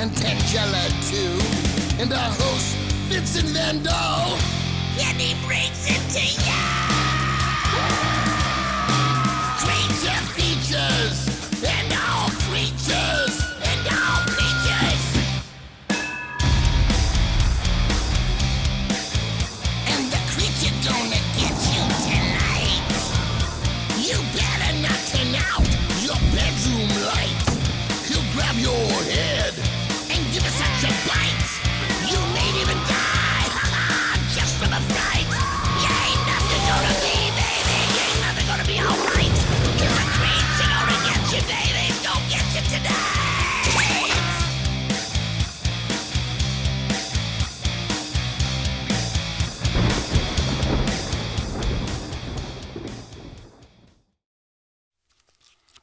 and Tangela too. And our host, Vincent Van Dahl. And he brings it to you! Creature features, and all creatures, and all creatures! And the creature gonna get you tonight. You better not turn out your bedroom light. He'll grab your head and give it such a bite. You may even die, just from a fright. You ain't nothing gonna be, baby. You ain't nothing gonna be alright. 'Cause the creature gonna get you, baby. Don't get you tonight.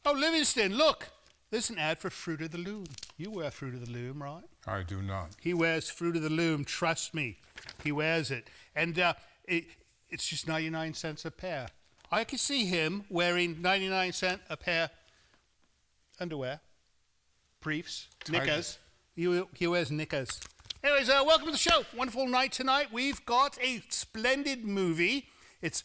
Oh, Livingston, look. There's an ad for Fruit of the Loom. You wear Fruit of the Loom, right? I do not. He wears Fruit of the Loom. Trust me. He wears it. And it's just 99 cents a pair. I can see him wearing 99 cent a pair underwear, briefs, knickers. He wears knickers. Anyways, welcome to the show. Wonderful night tonight. We've got a splendid movie. It's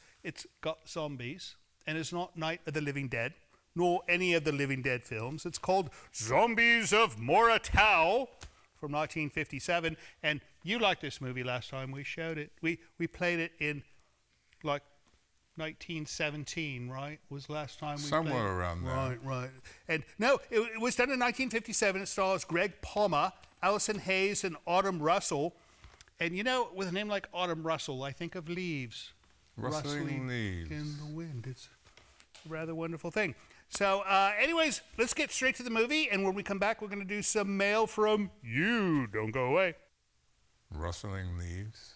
got zombies, and it's not Night of the Living Dead, nor any of the Living Dead films. It's called Zombies of Mora Tau from 1957. And you liked this movie last time we showed it. We played it in like 1917, right? Was the last time we Somewhere played it. around there. Right. And no, it was done in 1957. It stars Gregg Palmer, Allison Hayes, and Autumn Russell. And you know, with a name like Autumn Russell, I think of leaves. Rustling leaves. In the wind. It's a rather wonderful thing. So, anyways, let's get straight to the movie, and when we come back, we're going to do some mail from you. Don't go away. Rustling leaves.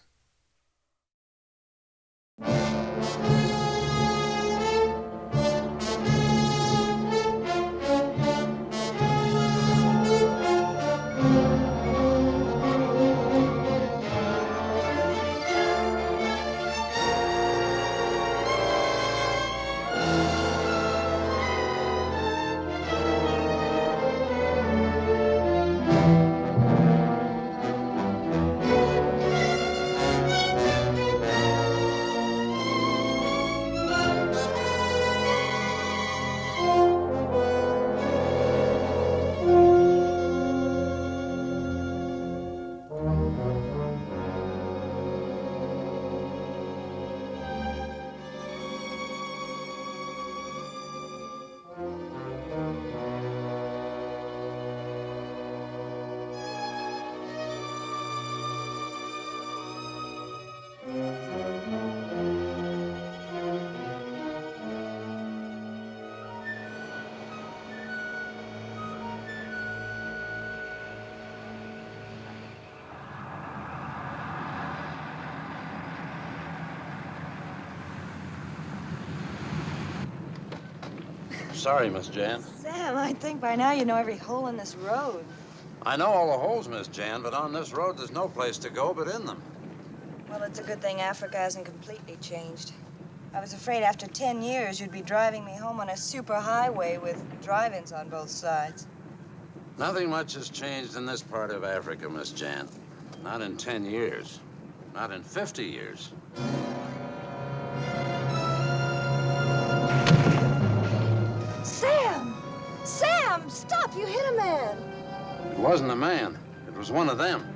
Sorry, Miss Jan. Sam, I think by now you know every hole in this road. I know all the holes, Miss Jan, but on this road there's no place to go but in them. Well, it's a good thing Africa hasn't completely changed. I was afraid after 10 years you'd be driving me home on a superhighway with drive-ins on both sides. Nothing much has changed in this part of Africa, Miss Jan. Not in 10 years. Not in 50 years. Sam! Sam, stop! You hit a man! It wasn't a man. It was one of them.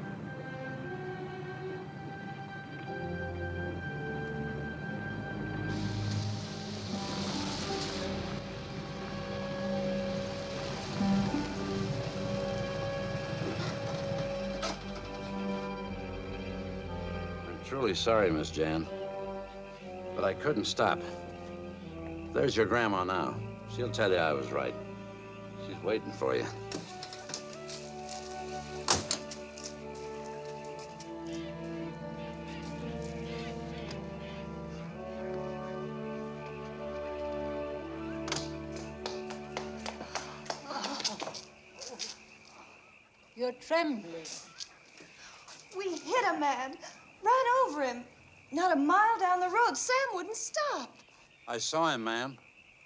I'm truly sorry, Miss Jan, but I couldn't stop. There's your grandma now. She'll tell you I was right. She's waiting for you. You're trembling. We hit a man, ran over him. Not a mile down the road. Sam wouldn't stop. I saw him, ma'am,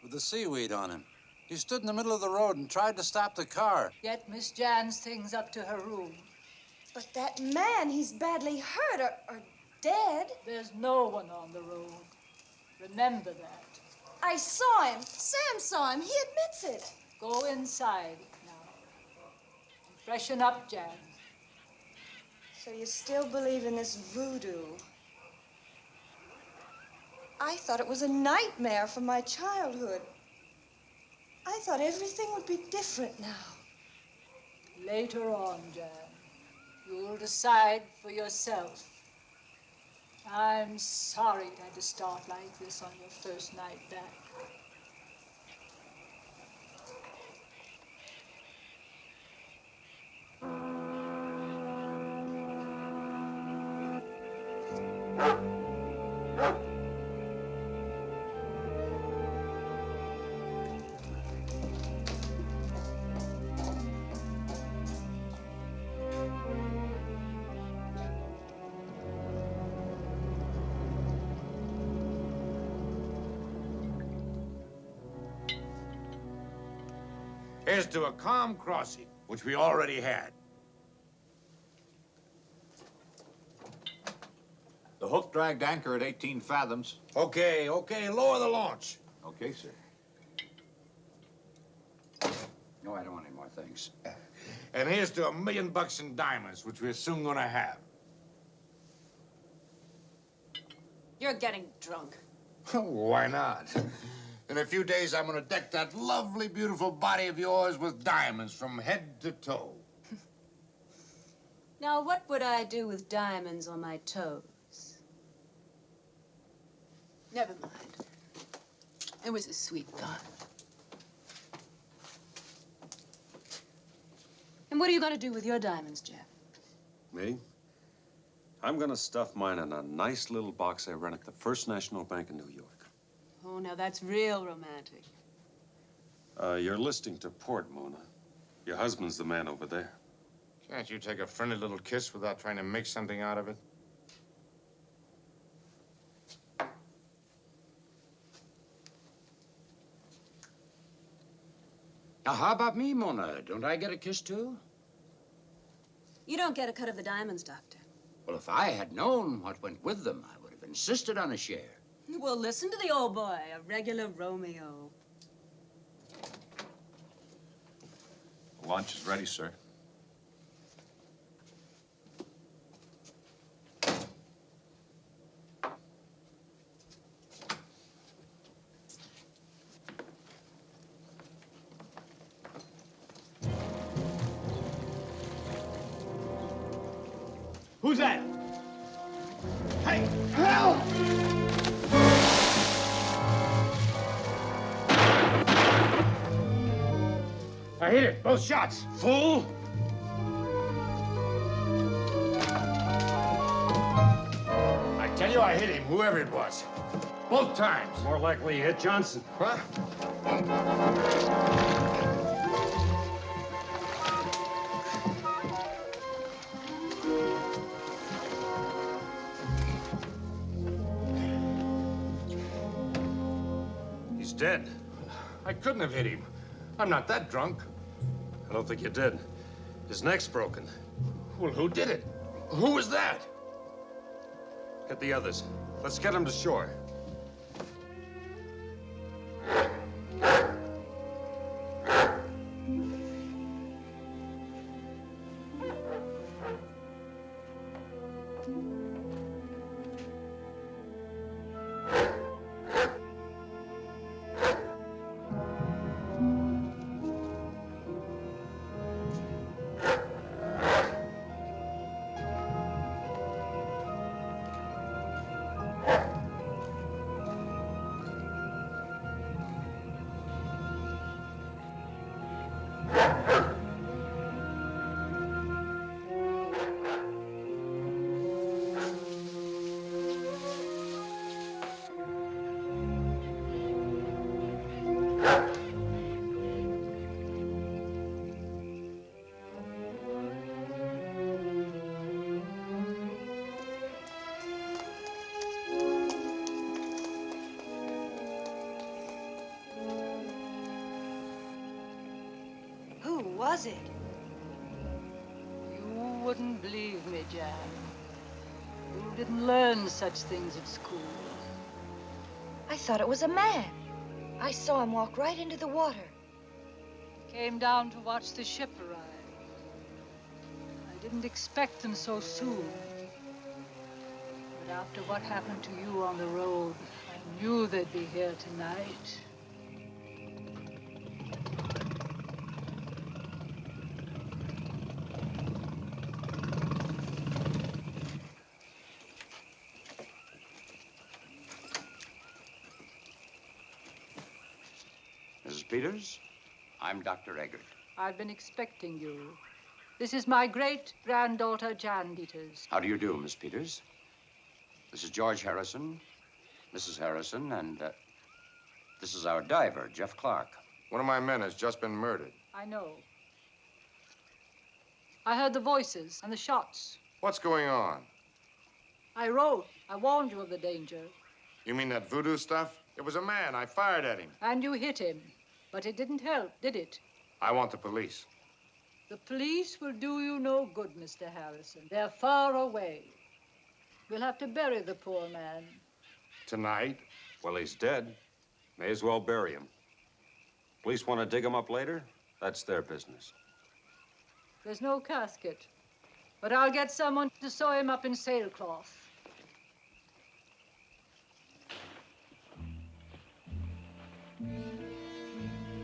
with the seaweed on him. He stood in the middle of the road and tried to stop the car. Get Miss Jan's things up to her room. But that man, he's badly hurt or dead. There's no one on the road. Remember that. I saw him. Sam saw him. He admits it. Go inside now. And freshen up, Jan. So you still believe in this voodoo? I thought it was a nightmare from my childhood. I thought everything would be different now. Later on, Jan, you'll decide for yourself. I'm sorry it had to start like this on your first night back. Here's to a calm crossing, which we already had. The hook dragged anchor at 18 fathoms. Okay, lower the launch. Okay, sir. No, I don't want any more things. And here's to $1 million in diamonds, which we're soon gonna have. You're getting drunk. Why not? In a few days, I'm gonna deck that lovely, beautiful body of yours with diamonds from head to toe. Now, what would I do with diamonds on my toes? Never mind. It was a sweet thought. And what are you going to do with your diamonds, Jeff? Me? I'm gonna stuff mine in a nice little box I rent at the First National Bank in New York. Oh, now that's real romantic. You're listening to port, Mona. Your husband's the man over there. Can't you take a friendly little kiss without trying to make something out of it? Now, how about me, Mona? Don't I get a kiss, too? You don't get a cut of the diamonds, Doctor. Well, if I had known what went with them, I would have insisted on a share. Well, listen to the old boy, a regular Romeo. Lunch is ready, sir. Who's that? Hey, help! I hit it. Both shots. Fool! I tell you, I hit him, whoever it was. Both times. More likely you hit Johnson. Huh? He's dead. I couldn't have hit him. I'm not that drunk. I don't think you did. His neck's broken. Well, who did it? Who was that? Get the others. Let's get him to shore. was it? You wouldn't believe me, Jan. You didn't learn such things at school. I thought it was a man. I saw him walk right into the water. Came down to watch the ship arrive. I didn't expect them so soon. But after what happened to you on the road, I knew they'd be here tonight. Mrs. Peters, I'm Dr. Eggert. I've been expecting you. This is my great-granddaughter, Jan Peters. How do you do, Miss Peters? This is George Harrison, Mrs. Harrison, and this is our diver, Jeff Clark. One of my men has just been murdered. I know. I heard the voices and the shots. What's going on? I wrote. I warned you of the danger. You mean that voodoo stuff? It was a man. I fired at him. And you hit him. But it didn't help, did it? I want the police. The police will do you no good, Mr. Harrison. They're far away. We'll have to bury the poor man. Tonight? Well, he's dead. May as well bury him. Police want to dig him up later? That's their business. There's no casket. But I'll get someone to sew him up in sailcloth.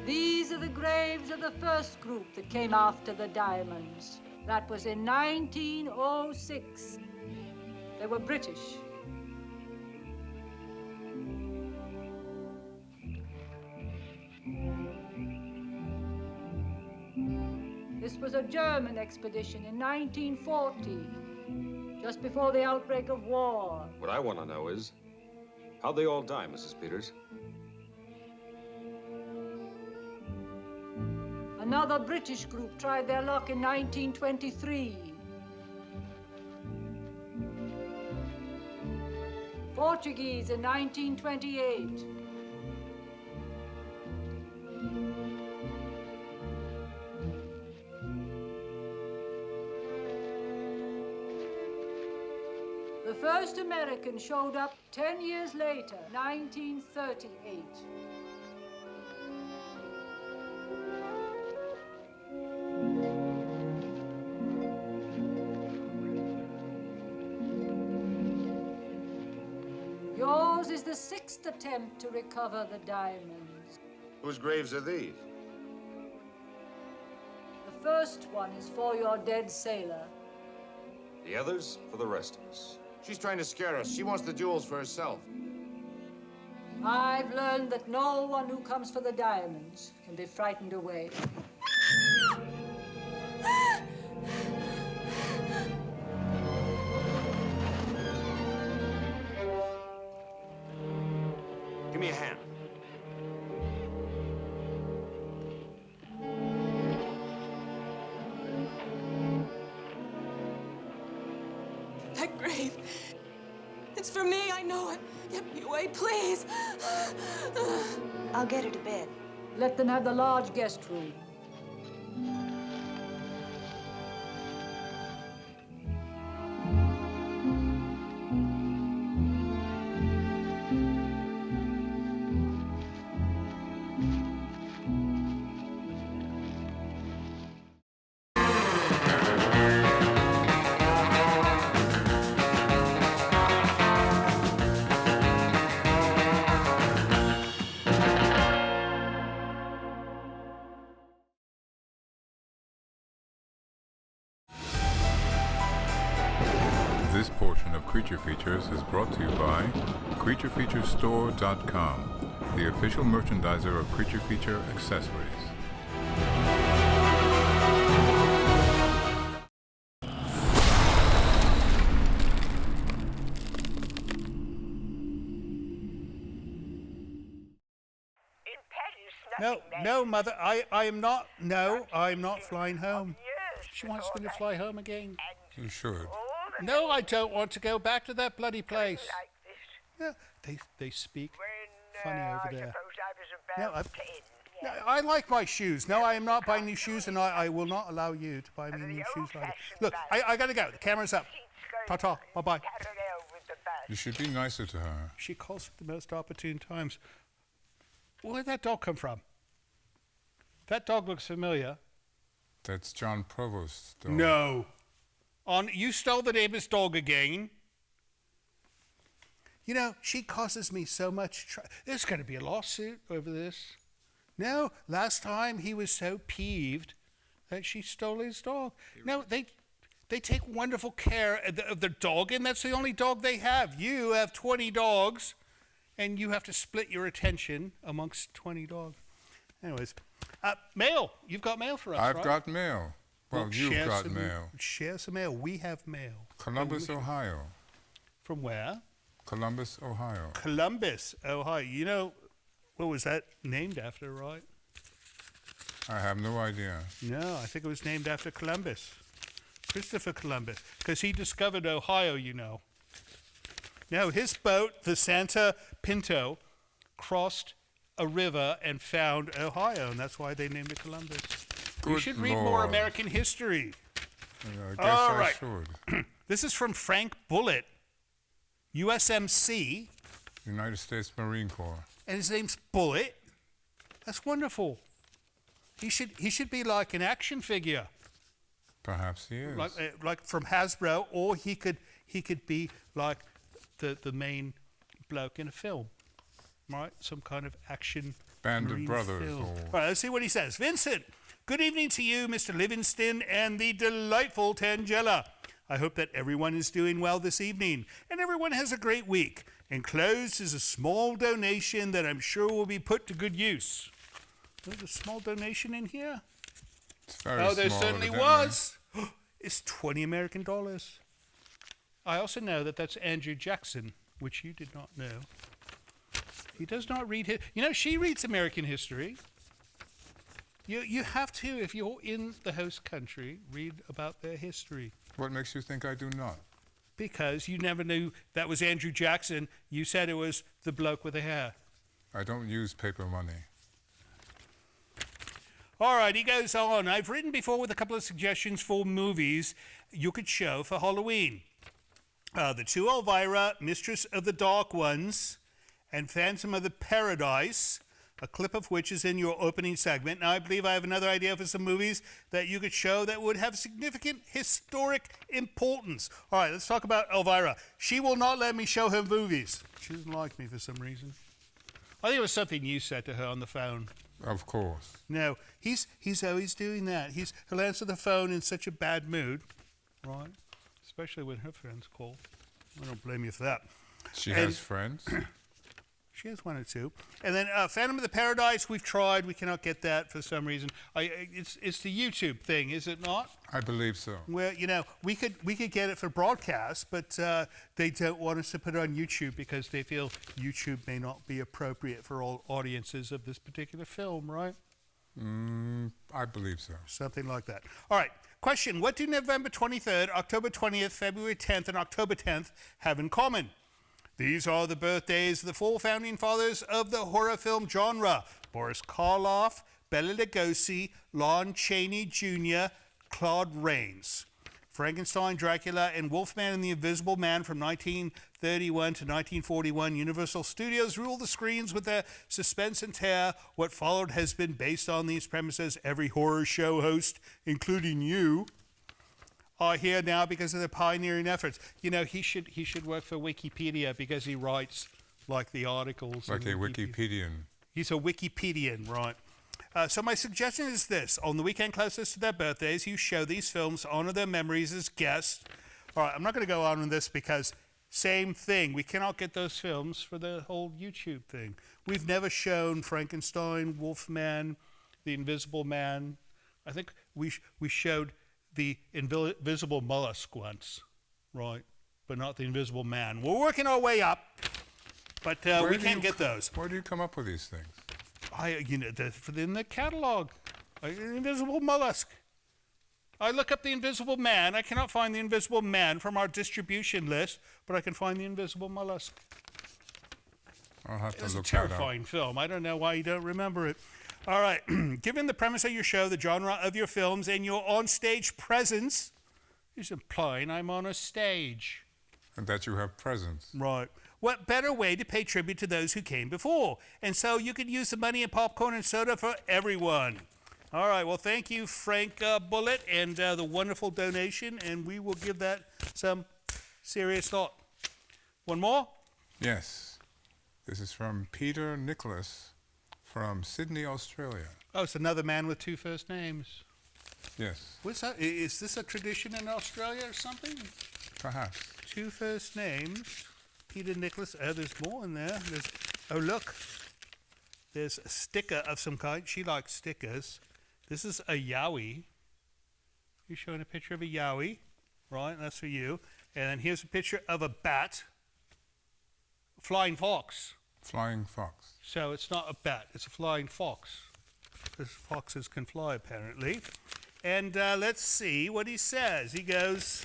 These are the graves of the first group that came after the diamonds. That was in 1906. They were British. This was a German expedition in 1940, just before the outbreak of war. What I want to know is, how'd they all die, Mrs. Peters? Another British group tried their luck in 1923. Portuguese in 1928. The first American showed up 10 years later, 1938. Yours is the sixth attempt to recover the diamonds. Whose graves are these? The first one is for your dead sailor. The others for the rest of us. She's trying to scare us. She wants the jewels for herself. I've learned that no one who comes for the diamonds can be frightened away. Give me a hand. That grave. It's for me, I know it. Get me away, please. I'll get her to bed. Let them have the large guest room. This portion of Creature Features is brought to you by CreatureFeatureStore.com, the official merchandiser of Creature Feature accessories. No, Mother, I'm not flying home. She wants me to fly home again. You should. No, I don't want to go back to that bloody place. Like this. Yeah, they speak When funny over I there. suppose I was No, about 10. I like my shoes. No, I am not buying new shoes, and I will not allow you to buy me new shoes either. Look, I got to go. The camera's up. Ta-ta. Bye-bye. You should be nicer to her. She calls at the most opportune times. Where'd that dog come from? That dog looks familiar. That's Jon Provost's dog. No. You stole the neighbor's dog again. You know, she causes me so much trouble. There's going to be a lawsuit over this. No, last time he was so peeved that she stole his dog. No, they take wonderful care of their dog, and that's the only dog they have. You have 20 dogs, and you have to split your attention amongst 20 dogs. Anyways, mail. You've got mail for us, I've right? got mail. Well, you've got mail. Share some mail. We have mail. Columbus, Ohio. From where? Columbus, Ohio. Columbus, Ohio. You know, what was that named after, right? I have no idea. No, I think it was named after Columbus. Christopher Columbus, because he discovered Ohio, you know. Now, his boat, the Santa Pinto, crossed a river and found Ohio, and that's why they named it Columbus. You should read more American history. I guess I should. This is from Frank Bullitt, USMC. United States Marine Corps. And his name's Bullitt. That's wonderful. He should be like an action figure. Perhaps he is. Like from Hasbro, or he could be like the main bloke in a film, right? Some kind of action Band Marine of Brothers. film. Or... All right, let's see what he says. Vincent, good evening to you, Mr. Livingston, and the delightful Tangella. I hope that everyone is doing well this evening, and everyone has a great week. Enclosed is a small donation that I'm sure will be put to good use. There's a small donation in here? It's very there small, certainly was. It's $20 American. I also know that that's Andrew Jackson, which you did not know. He does not read his... You know, she reads American history. You have to, if you're in the host country, read about their history. What makes you think I do not? Because you never knew that was Andrew Jackson. You said it was the bloke with the hair. I don't use paper money. All right, he goes on. I've written before with a couple of suggestions for movies you could show for Halloween. The two Elvira, Mistress of the Dark Ones, and Phantom of the Paradise, a clip of which is in your opening segment. Now, I believe I have another idea for some movies that you could show that would have significant historic importance. All right, let's talk about Elvira. She will not let me show her movies. She doesn't like me for some reason. I think it was something you said to her on the phone. Of course. No, he's always doing that. He'll answer the phone in such a bad mood, right? Especially when her friends call. I don't blame you for that. She has friends? She has one or two. And then Phantom of the Paradise, we've tried. We cannot get that for some reason. It's the YouTube thing, is it not? I believe so. Where, you know, we could get it for broadcast, but they don't want us to put it on YouTube because they feel YouTube may not be appropriate for all audiences of this particular film, right? I believe so. Something like that. All right. Question. What do November 23rd, October 20th, February 10th, and October 10th have in common? These are the birthdays of the four founding fathers of the horror film genre: Boris Karloff, Bela Lugosi, Lon Chaney Jr., Claude Rains. Frankenstein, Dracula, and Wolfman and the Invisible Man from 1931 to 1941. Universal Studios ruled the screens with their suspense and terror. What followed has been based on these premises. Every horror show host, including you, are here now because of their pioneering efforts. You know, he should work for Wikipedia because he writes like the articles. Like a Wikipedian. He's a Wikipedian, right? So my suggestion is this. On the weekend closest to their birthdays, you show these films, honor their memories as guests. All right, I'm not going to go on with this because same thing. We cannot get those films for the whole YouTube thing. We've never shown Frankenstein, Wolfman, The Invisible Man. I think we showed the Invisible Mollusk once, right? But not the Invisible Man. We're working our way up, but we can't get those. Where do you come up with these things? In the catalog, Invisible Mollusk. I look up the Invisible Man. I cannot find the Invisible Man from our distribution list, but I can find the Invisible Mollusk. I'll have to look that up. It's a terrifying film. I don't know why you don't remember it. All right. Given the premise of your show, the genre of your films, and your on-stage presence, is implying I'm on a stage. And that you have presence. Right. What better way to pay tribute to those who came before? And so you could use the money and popcorn and soda for everyone. All right. Well, thank you, Frank Bullitt, and the wonderful donation, and we will give that some serious thought. One more? Yes. This is from Peter Nicholas from Sydney, Australia. Oh, it's another man with two first names. Yes. What's that? Is this a tradition in Australia or something? Perhaps. Two first names. Peter Nicholas. Oh, there's more in there. Oh, look. There's a sticker of some kind. She likes stickers. This is a yowie. You're showing a picture of a yowie. Right, that's for you. And then here's a picture of a bat. Flying fox. Flying fox. So it's not a bat, it's a flying fox. Because foxes can fly, apparently. And let's see what he says. He goes,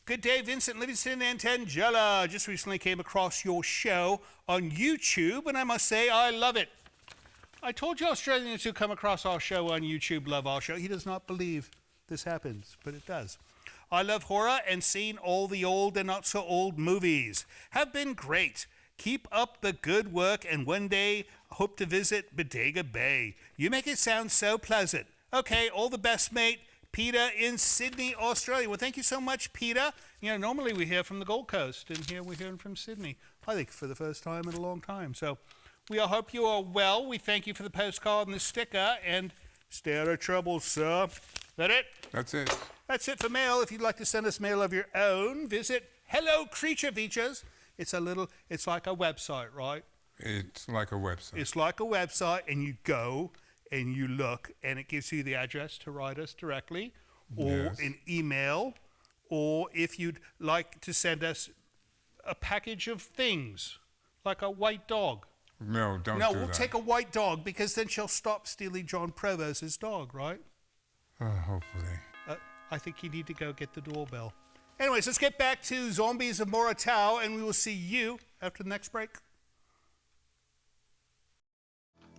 "Good day, Vincent Livingston and Tangella. Just recently came across your show on YouTube, and I must say I love it. I told you Australians who come across our show on YouTube love our show. He does not believe this happens, but it does. I love horror and seeing all the old and not so old movies. Have been great. Keep up the good work, and one day hope to visit Bodega Bay. You make it sound so pleasant. Okay, all the best, mate. Peter in Sydney, Australia." Well, thank you so much, Peter. You know, normally we hear from the Gold Coast, and here we're hearing from Sydney. I think for the first time in a long time. So we all hope you are well. We thank you for the postcard and the sticker, and stay out of trouble, sir. That it? That's it. That's it for mail. If you'd like to send us mail of your own, visit Hello Creature Features. It's like a website, right? It's like a website. It's like a website, and you go and you look, and it gives you the address to write us directly, or an email, or if you'd like to send us a package of things, like a white dog. No, don't do that. No, we'll take a white dog, because then she'll stop stealing Jon Provost's dog, right? Hopefully. I think you need to go get the doorbell. Anyways, let's get back to Zombies of Mora Tau, and we will see you after the next break.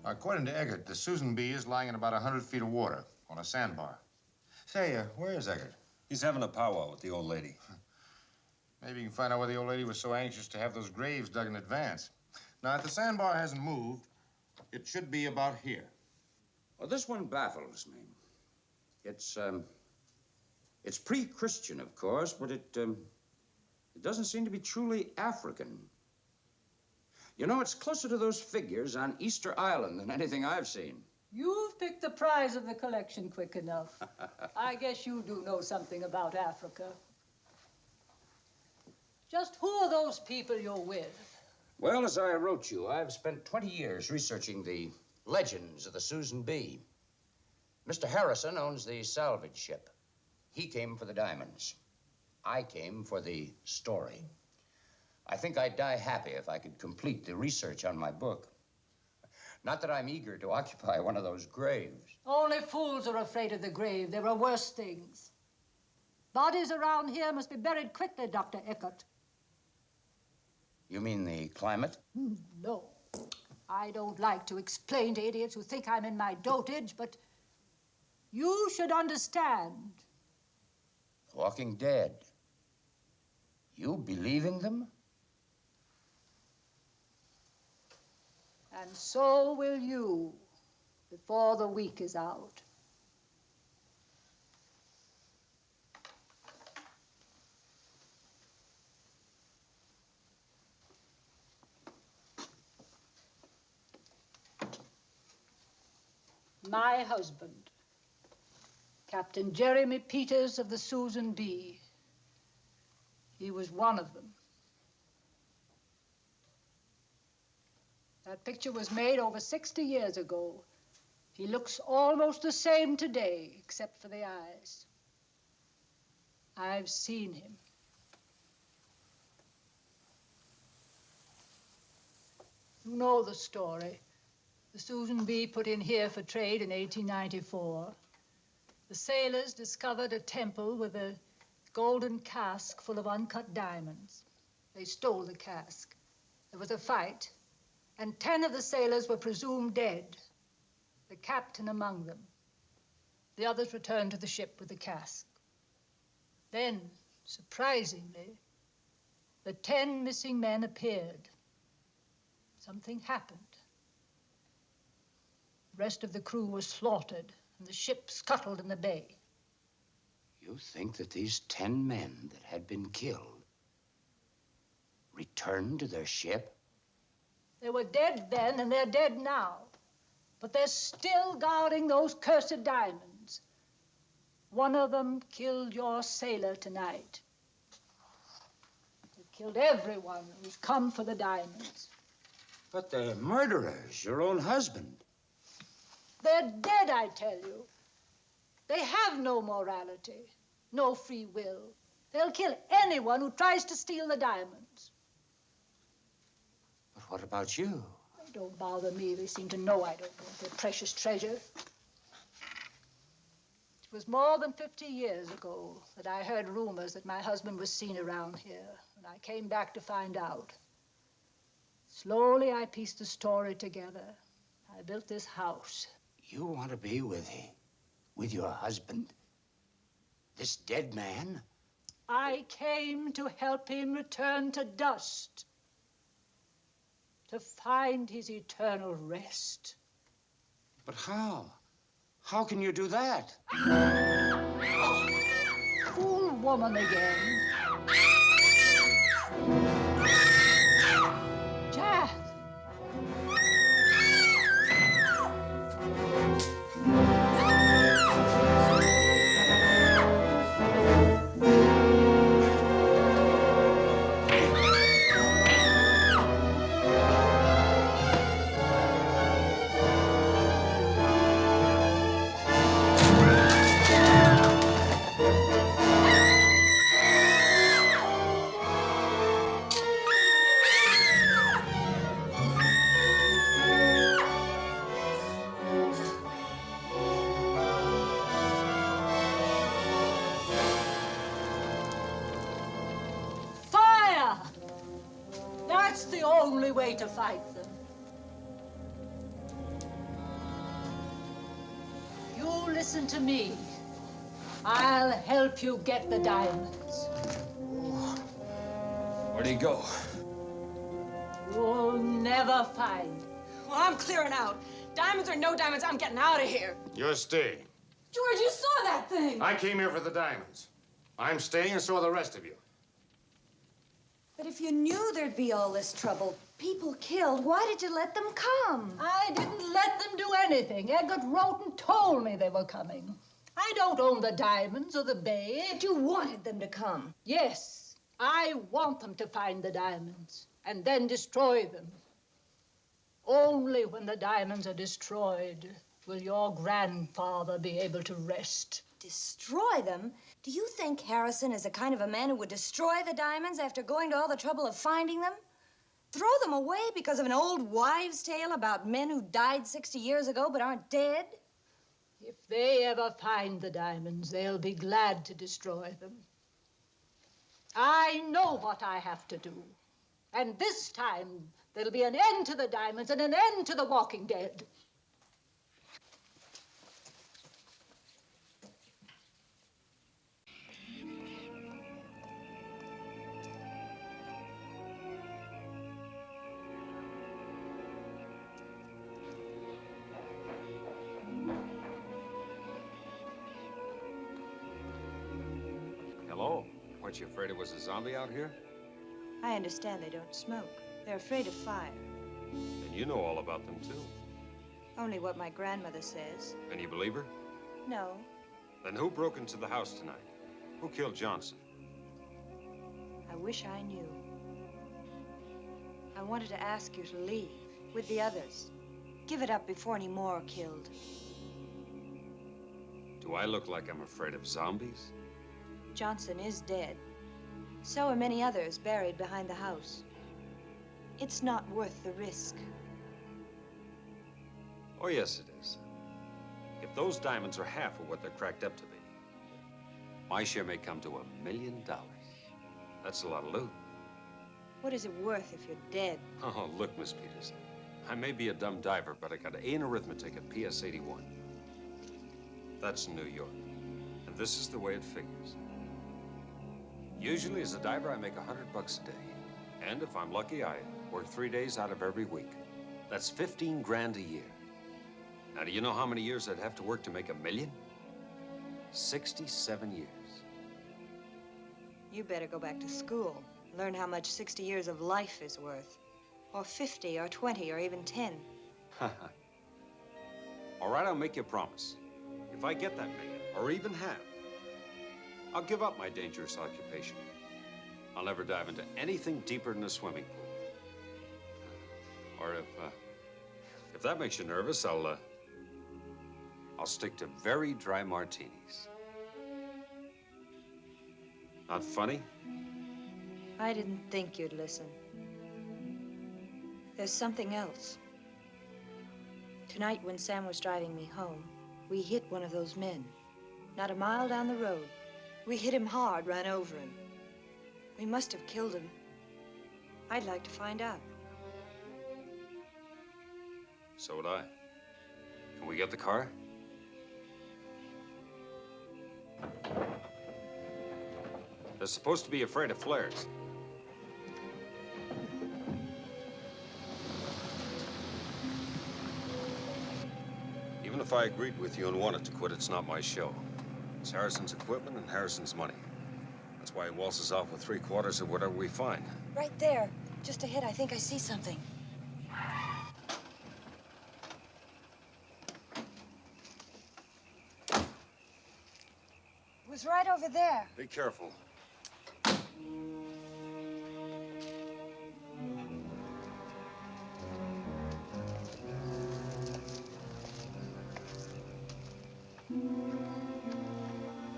According to Eggert, the Susan B is lying in about 100 feet of water on a sandbar. Say, where is Eggert? He's having a powwow with the old lady. Maybe you can find out why the old lady was so anxious to have those graves dug in advance. Now, if the sandbar hasn't moved, it should be about here. Well, this one baffles me. It's pre-Christian, of course, but it doesn't seem to be truly African. You know, it's closer to those figures on Easter Island than anything I've seen. You've picked the prize of the collection quick enough. I guess you do know something about Africa. Just who are those people you're with? Well, as I wrote you, I've spent 20 years researching the legends of the Susan B. Mr. Harrison owns the salvage ship. He came for the diamonds. I came for the story. I think I'd die happy if I could complete the research on my book. Not that I'm eager to occupy one of those graves. Only fools are afraid of the grave. There are worse things. Bodies around here must be buried quickly, Dr. Eckert. You mean the climate? No. I don't like to explain to idiots who think I'm in my dotage, but you should understand. Walking Dead. You believe in them? And so will you, before the week is out. My husband, Captain Jeremy Peters of the Susan B. He was one of them. That picture was made over 60 years ago. He looks almost the same today, except for the eyes. I've seen him. You know the story. The Susan B put in here for trade in 1894. The sailors discovered a temple with a golden cask full of uncut diamonds. They stole the cask. There was a fight. and 10 of the sailors were presumed dead, the captain among them. The others returned to the ship with the cask. Then, surprisingly, the 10 missing men appeared. Something happened. The rest of the crew was slaughtered, and the ship scuttled in the bay. You think that these 10 men that had been killed returned to their ship? They were dead then, and they're dead now. But they're still guarding those cursed diamonds. One of them killed your sailor tonight. They killed everyone who's come for the diamonds. But they're murderers, your own husband. They're dead, I tell you. They have no morality, no free will. They'll kill anyone who tries to steal the diamonds. But what about you? They don't bother me. They seem to know I don't want their precious treasure. It was more than 50 years ago that I heard rumors that my husband was seen around here, and I came back to find out. Slowly, I pieced the story together. I built this house. You want to be with your husband? This dead man? I came to help him return to dust, to find his eternal rest. But how? How can you do that? Fool woman again. Jack! That's the only way to fight them. You listen to me. I'll help you get the diamonds. Where'd he go? You'll never find. Well, I'm clearing out. Diamonds or no diamonds, I'm getting out of here. You're staying. George, you saw that thing. I came here for the diamonds. I'm staying, and so are the rest of you. But if you knew there'd be all this trouble, people killed, why did you let them come? I didn't let them do anything. Egbert wrote and told me they were coming. I don't own the diamonds or the bay. But you wanted them to come. Yes, I want them to find the diamonds and then destroy them. Only when the diamonds are destroyed will your grandfather be able to rest. Destroy them? Do you think Harrison is the kind of a man who would destroy the diamonds after going to all the trouble of finding them? Throw them away because of an old wives' tale about men who died 60 years ago but aren't dead? If they ever find the diamonds, they'll be glad to destroy them. I know what I have to do. And this time, there'll be an end to the diamonds and an end to the walking dead. Hello. Weren't you afraid it was a zombie out here? I understand they don't smoke. They're afraid of fire. Then you know all about them, too. Only what my grandmother says. And you believe her? No. Then who broke into the house tonight? Who killed Johnson? I wish I knew. I wanted to ask you to leave with the others. Give it up before any more are killed. Do I look like I'm afraid of zombies? Johnson is dead. So are many others buried behind the house. It's not worth the risk. Oh, yes, it is. If those diamonds are half of what they're cracked up to be, my share may come to $1 million. That's a lot of loot. What is it worth if you're dead? Oh, look, Miss Peterson. I may be a dumb diver, but I got an A in arithmetic at PS 81. That's New York. And this is the way it figures. Usually as a diver, I make $100 a day. And if I'm lucky, I work 3 days out of every week. That's 15 grand a year. Now, do you know how many years I'd have to work to make $1 million? 67 years. You better go back to school. Learn how much 60 years of life is worth. Or 50, or 20, or even 10. All right, I'll make you a promise. If I get that million, or even half, I'll give up my dangerous occupation. I'll never dive into anything deeper than a swimming pool. Or if that makes you nervous, I'll stick to very dry martinis. Not funny? I didn't think you'd listen. There's something else. Tonight, when Sam was driving me home, we hit one of those men. Not a mile down the road. We hit him hard, ran over him. We must have killed him. I'd like to find out. So would I. Can we get the car? They're supposed to be afraid of flares. Even if I agreed with you and wanted to quit, it's not my show. It's Harrison's equipment and Harrison's money. That's why he waltzes off with 3/4 of whatever we find. Right there. Just ahead, I think I see something. It was right over there. Be careful.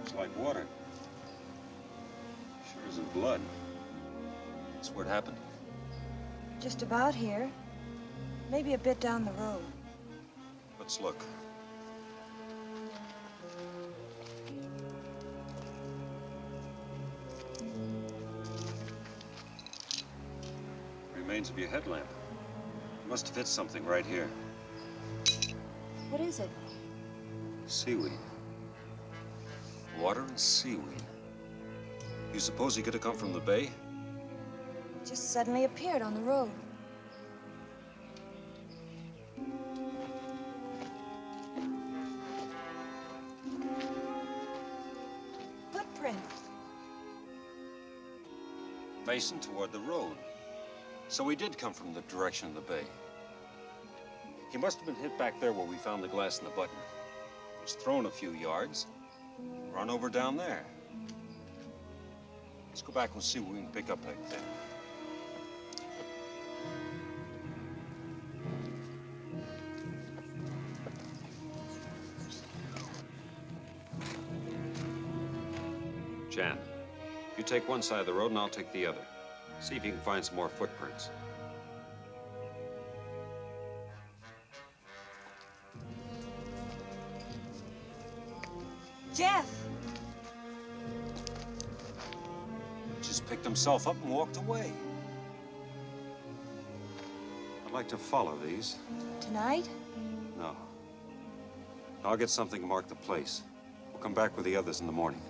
It's like water. Sure isn't blood. That's where it happened. Just about here. Maybe a bit down the road. Let's look. Remains of your headlamp. You must have hit something right here. What is it? Seaweed. Water and seaweed. You suppose he could have come from the bay? It just suddenly appeared on the road. Footprints. Facing toward the road. So he did come from the direction of the bay. He must have been hit back there where we found the glass and the button. He was thrown a few yards, run over down there. Let's go back and see what we can pick up back there. Jan, you take one side of the road and I'll take the other. See if you can find some more footprints. Jeff! Just picked himself up and walked away. I'd like to follow these. Tonight? No. I'll get something to mark the place. We'll come back with the others in the morning.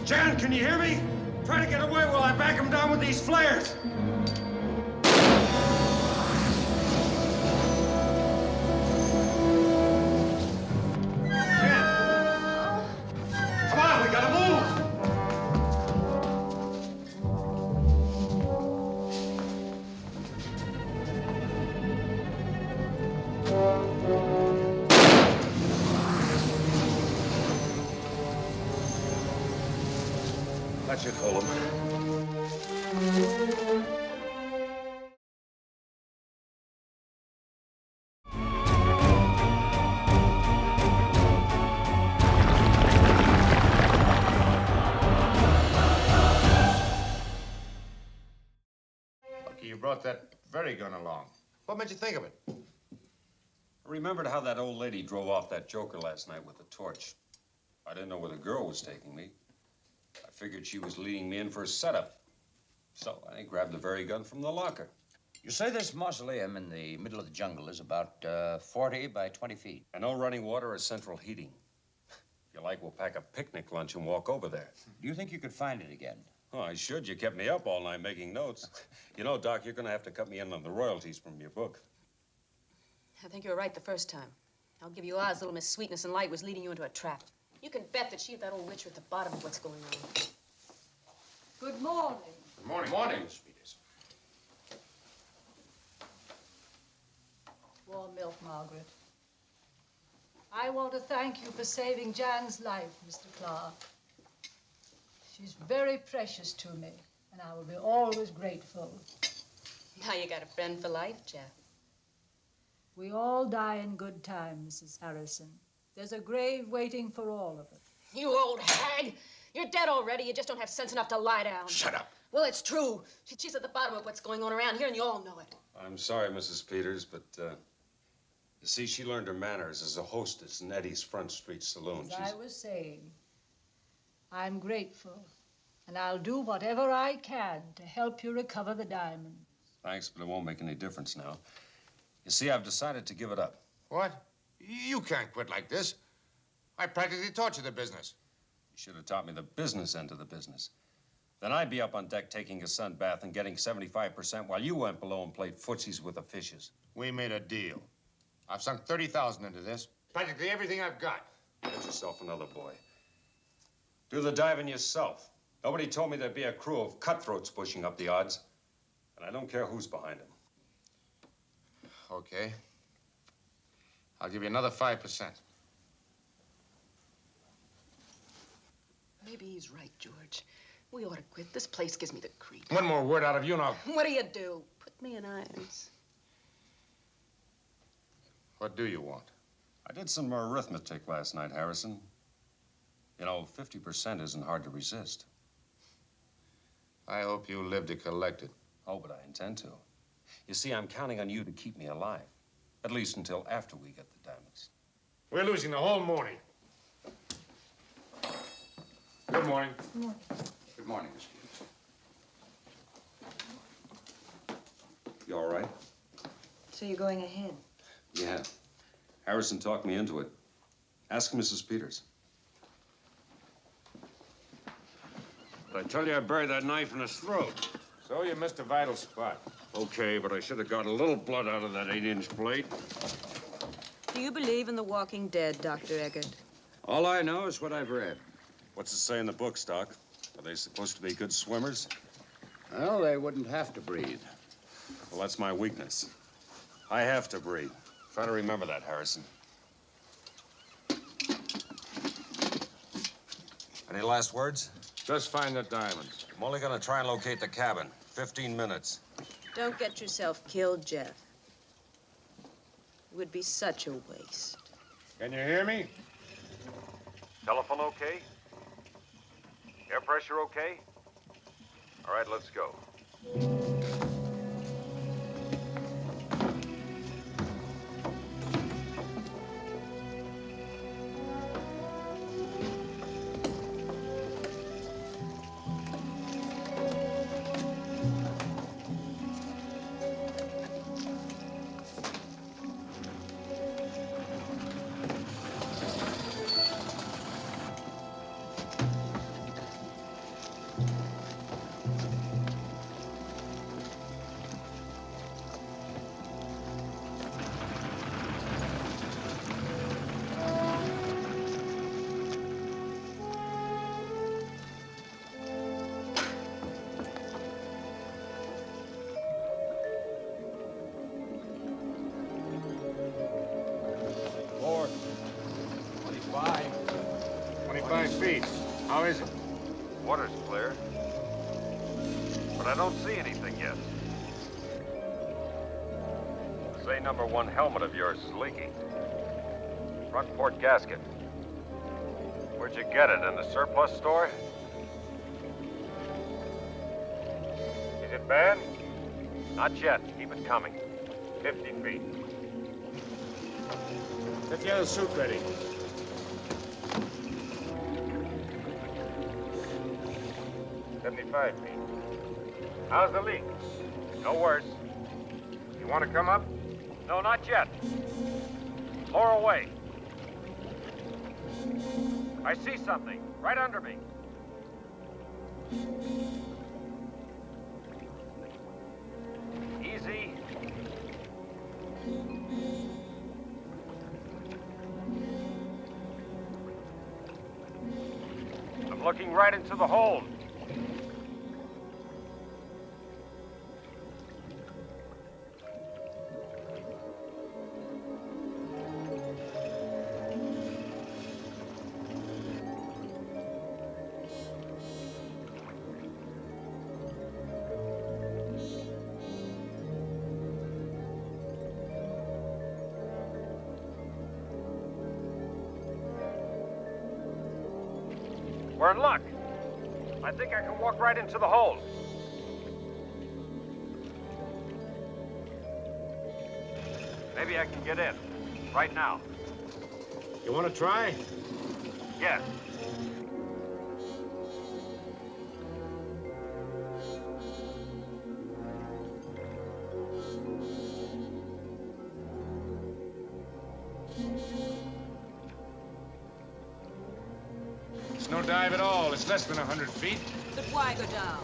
Jan, can you hear me? Try to get away while I back him down with these flares. Jan! Come on, we gotta move! That should hold him. Lucky you brought that very gun along. What made you think of it? I remembered how that old lady drove off that joker last night with the torch. I didn't know where the girl was taking me. I figured she was leading me in for a setup. So I grabbed the very gun from the locker. You say this mausoleum in the middle of the jungle is about 40 by 20 feet. And no running water or central heating. If you like, we'll pack a picnic lunch and walk over there. Do you think you could find it again? Oh, I should. You kept me up all night making notes. You know, Doc, you're going to have to cut me in on the royalties from your book. I think you were right the first time. I'll give you odds little Miss Sweetness and Light was leading you into a trap. You can bet that she and that old witch are at the bottom of what's going on. Good morning. Good morning. Morning. Sweetest. Warm milk, Margaret. I want to thank you for saving Jan's life, Mr. Clark. She's very precious to me, and I will be always grateful. Now you got a friend for life, Jeff. We all die in good time, Mrs. Harrison. There's a grave waiting for all of us. You old hag! You're dead already. You just don't have sense enough to lie down. Shut up. Well, it's true. She's at the bottom of what's going on around here, and you all know it. I'm sorry, Mrs. Peters, but, you see, she learned her manners as a hostess in Eddie's Front Street Saloon. As I was saying, I'm grateful, and I'll do whatever I can to help you recover the diamond. Thanks, but it won't make any difference now. You see, I've decided to give it up. What? You can't quit like this. I practically taught you the business. You should have taught me the business end of the business. Then I'd be up on deck taking a sun bath and getting 75% while you went below and played footsies with the fishes. We made a deal. I've sunk 30,000 into this. Practically everything I've got. Get yourself another boy. Do the diving yourself. Nobody told me there'd be a crew of cutthroats pushing up the odds. And I don't care who's behind them. Okay. I'll give you another 5%. Maybe he's right, George. We ought to quit. This place gives me the creep. One more word out of you now. What do? Put me in irons. What do you want? I did some arithmetic last night, Harrison. You know, 50% isn't hard to resist. I hope you live to collect it. Oh, but I intend to. You see, I'm counting on you to keep me alive. At least until after we get the diamonds. We're losing the whole morning. Good morning. Good morning. Good morning, Miss Hughes. You all right? So you're going ahead? Yeah. Harrison talked me into it. Ask Mrs. Peters. I tell you, I buried that knife in his throat. So you missed a vital spot. Okay, but I should have got a little blood out of that 8-inch blade. Do you believe in the walking dead, Dr. Eggert? All I know is what I've read. What's it say in the books, Doc? Are they supposed to be good swimmers? Well, they wouldn't have to breathe. Well, that's my weakness. I have to breathe. Try to remember that, Harrison. Any last words? Just find the diamonds. I'm only gonna try and locate the cabin. 15 minutes. Don't get yourself killed, Jeff. It would be such a waste. Can you hear me? Telephone okay? Air pressure okay? All right, let's go. Four. 25 feet. How is it? Water's clear. But I don't see anything yet. The say #1 helmet of yours is leaking. Front port gasket. Where'd you get it? In the surplus store? Is it bad? Not yet. Keep it coming. 50 feet. Get the other suit ready. $75 feet. How's the leak? No worse. You want to come up? No, not yet. Lower away. I see something right under me. Easy. I'm looking right into the hold. We're in luck. I think I can walk right into the hold. Maybe I can get in. Right now. You want to try? Yes. It's no dive at all. It's less than 100 feet. But why go down?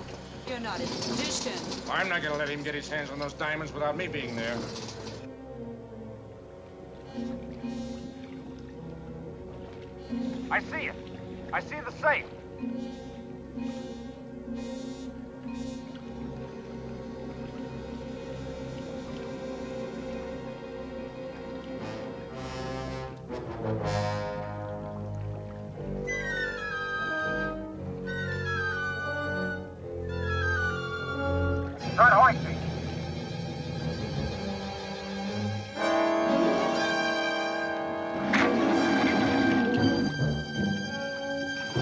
You're not in position. I'm not going to let him get his hands on those diamonds without me being there. I see it. I see the safe. Start hoisting.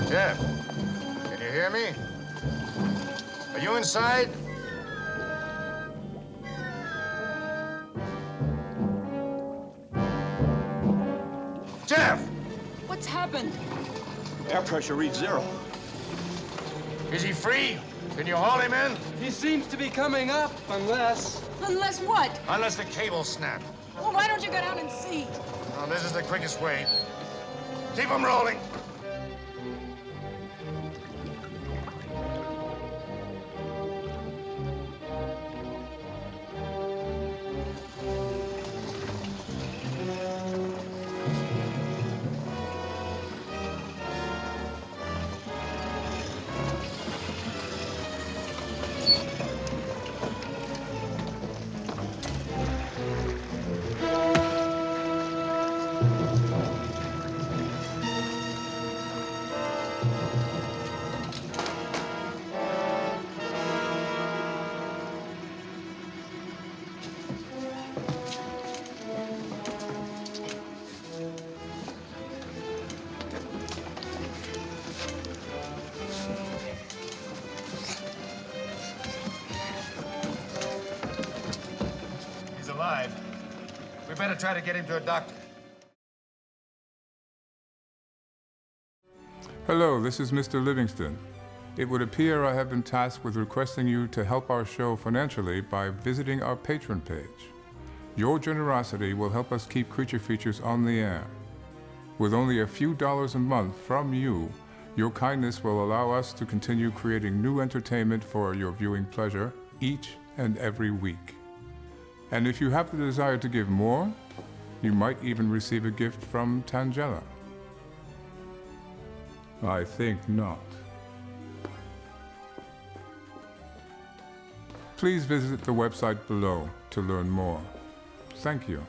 Jeff, can you hear me? Are you inside? happened? Air pressure reads 0. Is he free? Can you haul him in? He seems to be coming up, unless... Unless what? Unless the cable snapped. Well, why don't you go down and see? Well, this is the quickest way. Keep him rolling. He's alive. We better try to get him to a doctor. Hello, this is Mr. Livingston. It would appear I have been tasked with requesting you to help our show financially by visiting our Patreon page. Your generosity will help us keep Creature Features on the air. With only a few dollars a month from you, your kindness will allow us to continue creating new entertainment for your viewing pleasure each and every week. And if you have the desire to give more, you might even receive a gift from Tangela. I think not. Please visit the website below to learn more. Thank you.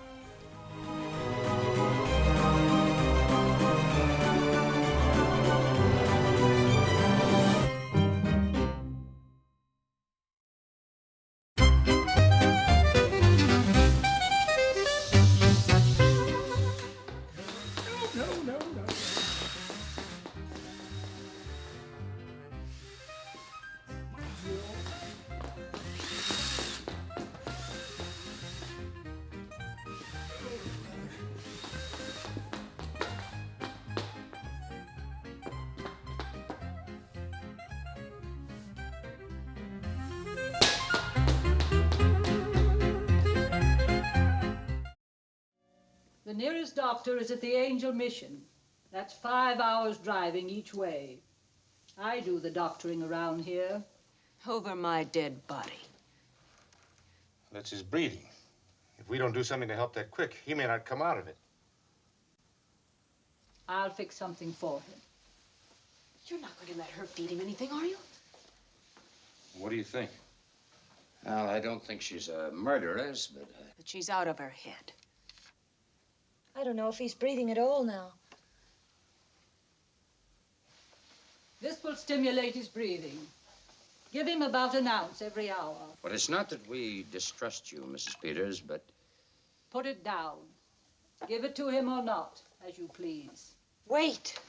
The nearest doctor is at the Angel Mission. That's 5 hours driving each way. I do the doctoring around here. Over my dead body. That's his breathing. If we don't do something to help that quick, he may not come out of it. I'll fix something for him. You're not going to let her feed him anything, are you? What do you think? Well, I don't think she's a murderess, but... But she's out of her head. I don't know if he's breathing at all now. This will stimulate his breathing. Give him about an ounce every hour. But it's not that we distrust you, Mrs. Peters, but... Put it down. Give it to him or not, as you please. Wait.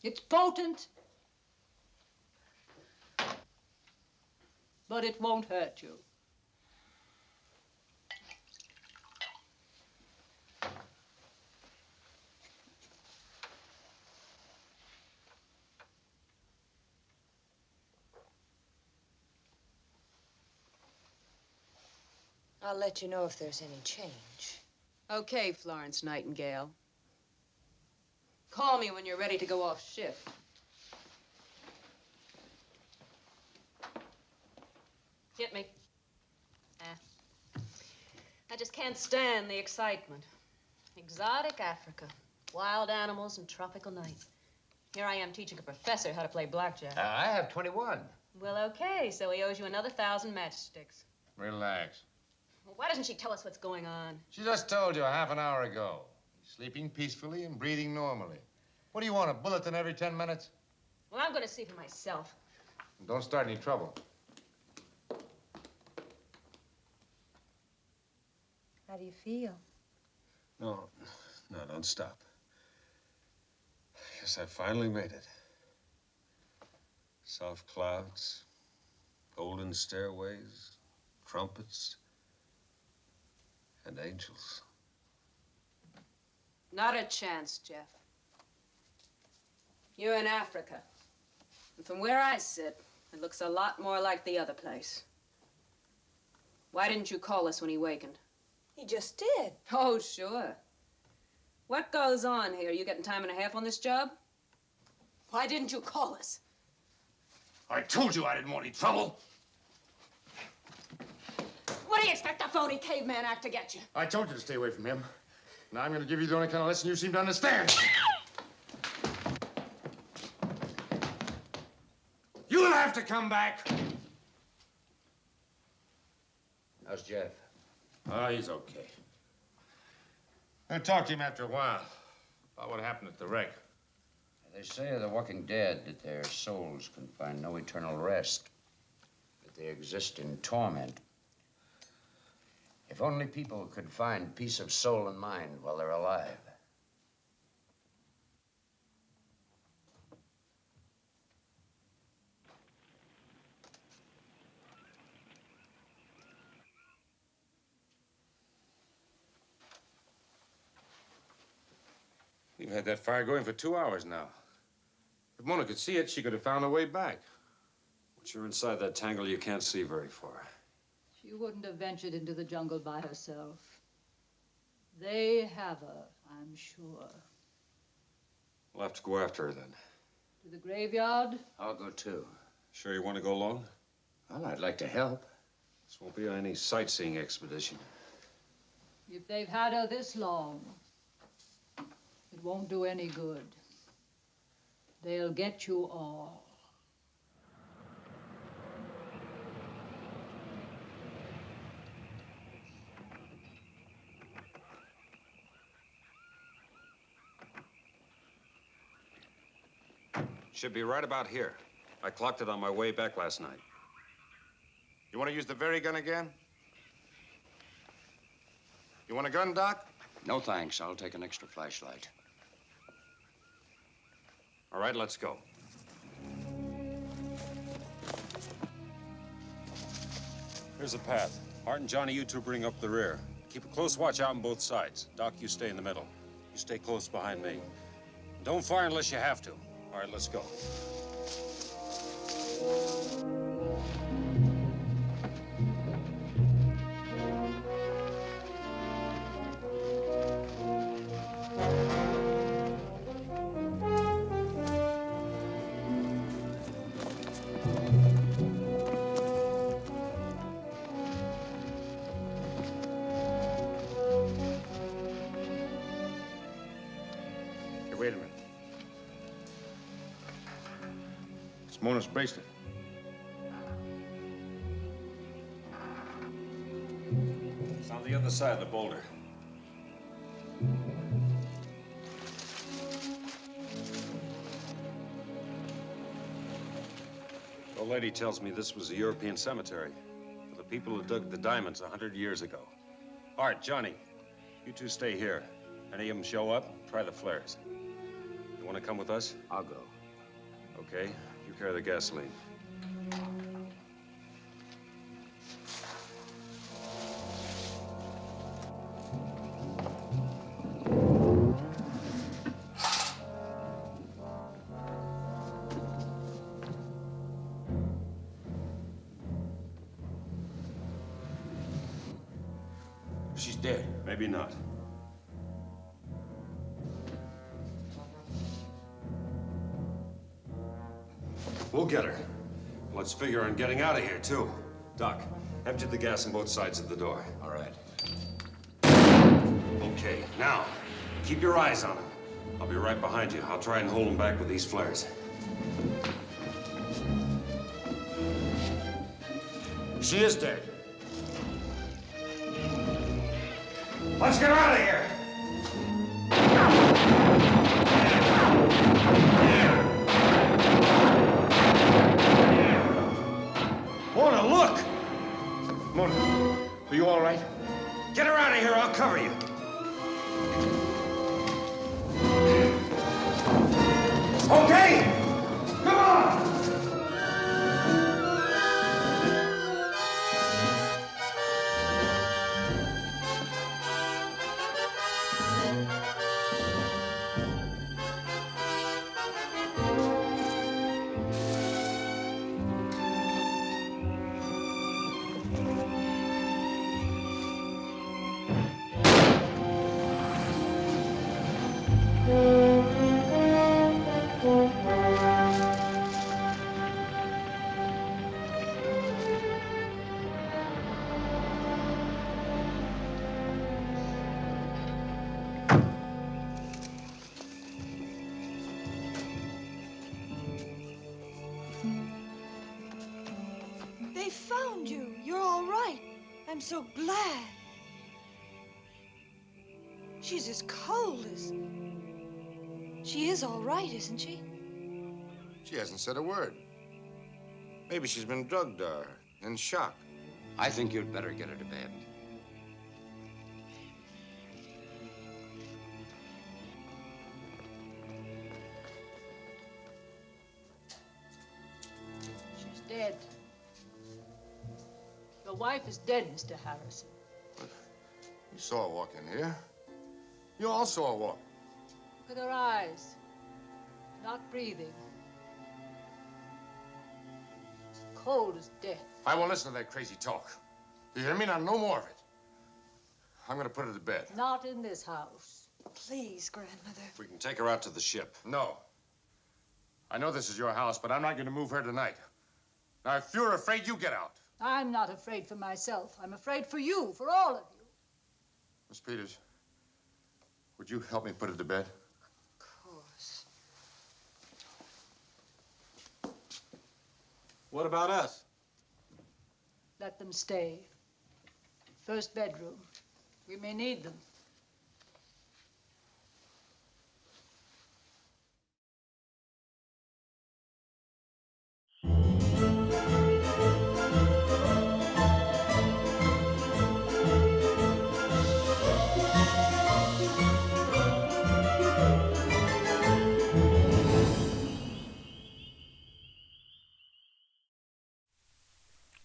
It's potent, but it won't hurt you. I'll let you know if there's any change. Okay, Florence Nightingale. Call me when you're ready to go off shift. Get me. I just can't stand the excitement. Exotic Africa, wild animals and tropical night. Here I am teaching a professor how to play blackjack. I have 21. Well, okay, so he owes you another 1,000 matchsticks. Relax. Well, why doesn't she tell us what's going on? She just told you a half an hour ago. He's sleeping peacefully and breathing normally. What do you want, a bulletin every 10 minutes? Well, I'm going to see for myself. Don't start any trouble. How do you feel? No, don't stop. I guess I finally made it. Soft clouds, Golden stairways, trumpets, and angels. Not a chance, Jeff. You're in Africa. And from where I sit, it looks a lot more like the other place. Why didn't you call us when he wakened? He just did. Oh, sure. What goes on here? You getting time and a half on this job? Why didn't you call us? I told you I didn't want any trouble. What do you expect a phony caveman act to get you? I told you to stay away from him. Now I'm going to give you the only kind of lesson you seem to understand. You'll have to come back. How's Jeff? Oh, he's okay. I'll talk to him after a while about what happened at the wreck. They say of the walking dead that their souls can find no eternal rest, that they exist in torment. If only people could find peace of soul and mind while they're alive. We've had that fire going for 2 hours now. If Mona could see it, she could have found her way back. Once you're inside that tangle, you can't see very far. She wouldn't have ventured into the jungle by herself. They have her, I'm sure. We'll have to go after her then. To the graveyard? I'll go too. Sure you want to go alone? Well, I'd like to help. This won't be any sightseeing expedition. If they've had her this long, it won't do any good. They'll get you all. Should be right about here. I clocked it on my way back last night. You want to use the very gun again? You want a gun, Doc? No, thanks. I'll take an extra flashlight. All right, let's go. Here's the path. Hart and Johnny, you two bring up the rear. Keep a close watch out on both sides. Doc, you stay in the middle. You stay close behind me. Don't fire unless you have to. All right, let's go. Hey, wait a minute. It's Mona's bracelet. It's on the other side of the boulder. The old lady tells me this was a European cemetery for the people who dug the diamonds 100 years ago. Art, Johnny, you two stay here. Any of them show up, try the flares. You want to come with us? I'll go. Okay, you carry the gasoline. She's dead. Maybe not. We'll get her. Let's figure on getting out of here, too. Doc, empty the gas on both sides of the door. All right. Okay, now, keep your eyes on him. I'll be right behind you. I'll try and hold him back with these flares. She is dead. Let's get out of here! Mona, look! Mona, are you all right? Get her out of here, I'll cover you. Okay! Come on! so glad. She's as cold as... She is all right, isn't she? She hasn't said a word. Maybe she's been drugged or in shock. I think you'd better get her to bed. She's dead. Your wife is dead, Mr. Harrison. You saw her walk in here. You all saw her walk. Look at her eyes. Not breathing. As cold as death. I won't listen to that crazy talk. You hear me? Now, no more of it. I'm gonna put her to bed. Not in this house. Please, Grandmother. We can take her out to the ship. No. I know this is your house, but I'm not gonna move her tonight. Now, if you're afraid, you get out. I'm not afraid for myself. I'm afraid for you, for all of you. Miss Peters, would you help me put her to bed? Of course. What about us? Let them stay. First bedroom. We may need them.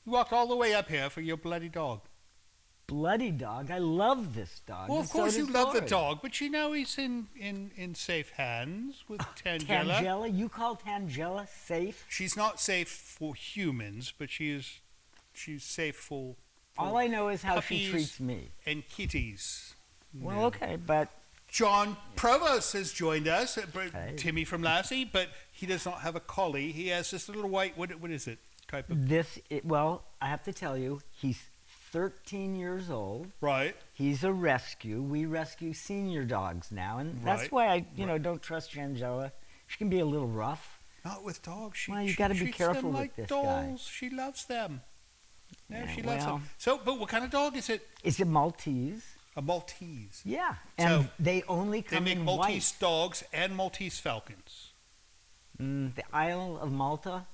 You walked all the way up here for your bloody dog. Bloody dog? I love this dog. Well, and of course so you does love the Lori. dog, but you know he's in safe hands with Tangela. Tangela? You call Tangela safe? She's not safe for humans, but she's safe for All I know is how she puppies treats me. and kitties. Well, Yeah. okay, but... Jon Provost has joined us, Hey. Timmy from Lassie, but he does not have a collie. He has this little white, what is it, type of... Well, I have to tell you, he's 13 years old. Right. He's a rescue. We rescue senior dogs now, and that's Right. why I, don't trust Tangela. She can be a little rough. Not with dogs. Well, you gotta be treats careful them with like this dolls. guy. She loves them. No, Yeah, she loves well- them. So, but what kind of dog is it? It's a Maltese. A Maltese. Yeah, and So, they only They come make in Maltese white. dogs and Maltese falcons. The Isle of Malta.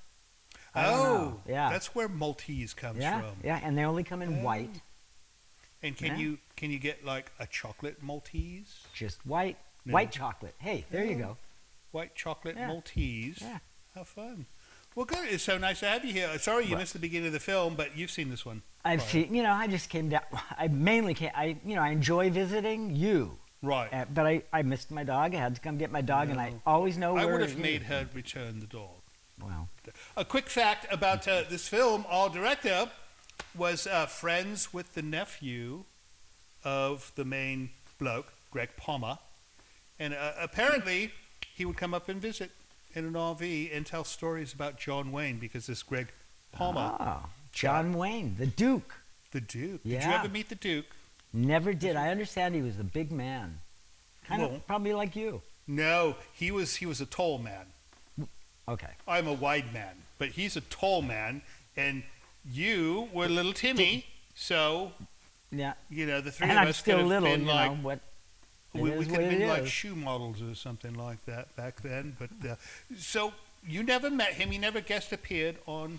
I don't Oh, know. Yeah. that's where Maltese comes yeah, from. yeah, and they only come in white. And can Yeah. you get like a chocolate Maltese? Just white. No. White chocolate. Hey, there you Yeah. go. White chocolate Yeah. Maltese. Yeah. How fun. Well, good. It's so nice to have you here. Sorry you Well- missed the beginning of the film, but you've seen this one. I've prior. seen, I just came down. I mainly came, I enjoy visiting you. Right. But I missed my dog. I had to come get my dog, and I No. always know I where would it have is. made her return the dog. Wow. A quick fact about this film, our director was friends with the nephew of the main bloke, Gregg Palmer. And apparently he would come up and visit in an RV and tell stories about John Wayne because this Gregg Palmer. Ah, John Wayne, the Duke. The Duke. Did you Yeah. ever meet the Duke? Never did. I understand he was a big man. Kind Well- of probably like you. No, he was a tall man. Okay. I'm a wide man, but he's a tall man, and you were little Timmy, so Yeah. the three And of I'm us still could have little, been like what we it is could what have it been like is. shoe models or something like that back then. But so you never met him. He never guest appeared on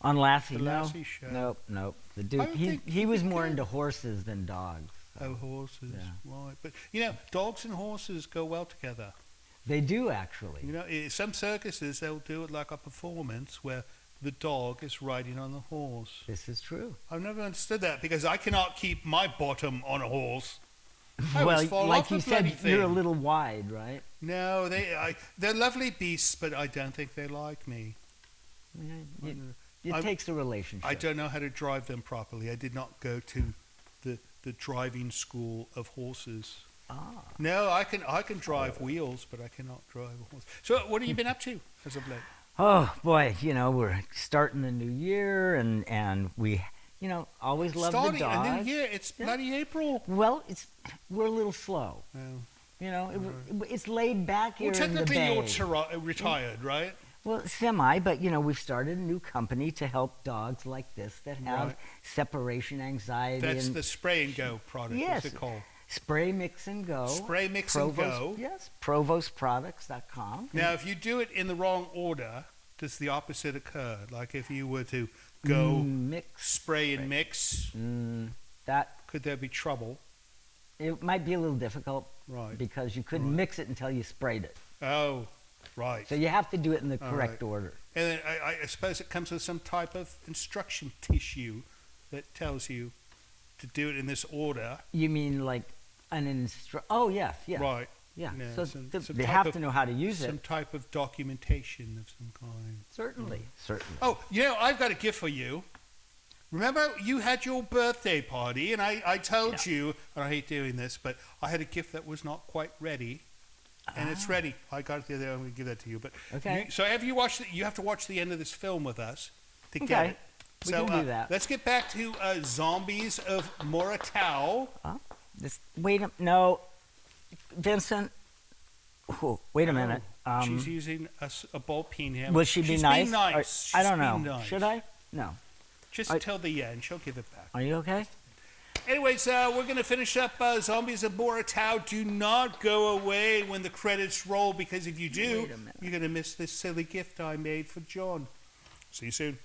On Lassie, the no. Lassie show. Nope. The I Duke, don't he think was he more could. into horses than dogs. Oh, horses, Yeah. right? But dogs and horses go well together. They do, actually. Some circuses they'll do it like a performance where the dog is riding on the horse. This is true. I've never understood that because I cannot keep my bottom on a horse. I Well, always fall like off you the bloody said, thing. you're a little wide, right? No, they're lovely beasts, but I don't think they like me. Yeah, it takes a relationship. I don't know how to drive them properly. I did not go to the driving school of horses. Ah. No, I can drive wheels, but I cannot drive a horse. So what have you been up to as of late? Oh boy, we're starting the new year, and we, always love the Starting dogs. a new year, it's bloody April. Well, we're a little slow. Oh. It's laid back here Well, in the technically bay. you're retired, right? Well, semi, but you know, we've started a new company to help dogs like this that have separation anxiety. That's the spray and go product. Yes. What's it called? Spray, mix, and go. Spray, mix, Provost, and go. Yes, provostproducts.com. Now, if you do it in the wrong order, does the opposite occur? Like if you were to go mix, spray, and mix, could there be trouble? It might be a little difficult, right? Because you couldn't mix it until you sprayed it. Oh, right. So you have to do it in the correct order. And then I suppose it comes with some type of instruction tissue that tells you to do it in this order. You mean like an Oh, yes, yeah. Right. Yeah. Yeah, So they have to know how to use it. Some type of documentation of some kind. Certainly, certainly. Oh, you know, I've got a gift for you. Remember, you had your birthday party, and I told you, and I hate doing this, but I had a gift that was not quite ready, and it's ready. I got it the other day. I'm going to give that to you. But okay. So have you watched it? You have to watch the end of this film with us to get it. We can do that. Let's get back to Zombies of Mora Tau. No, Vincent. Oh, wait a minute. She's using a ball peen here. Will she be nice? Nice. I don't know. Nice. Should I? No. Just till the end. She'll give it back. Are you okay? Anyways, we're going to finish up Zombies of Mora Tau. Do not go away when the credits roll, because if you do, you're going to miss this silly gift I made for Jon. See you soon.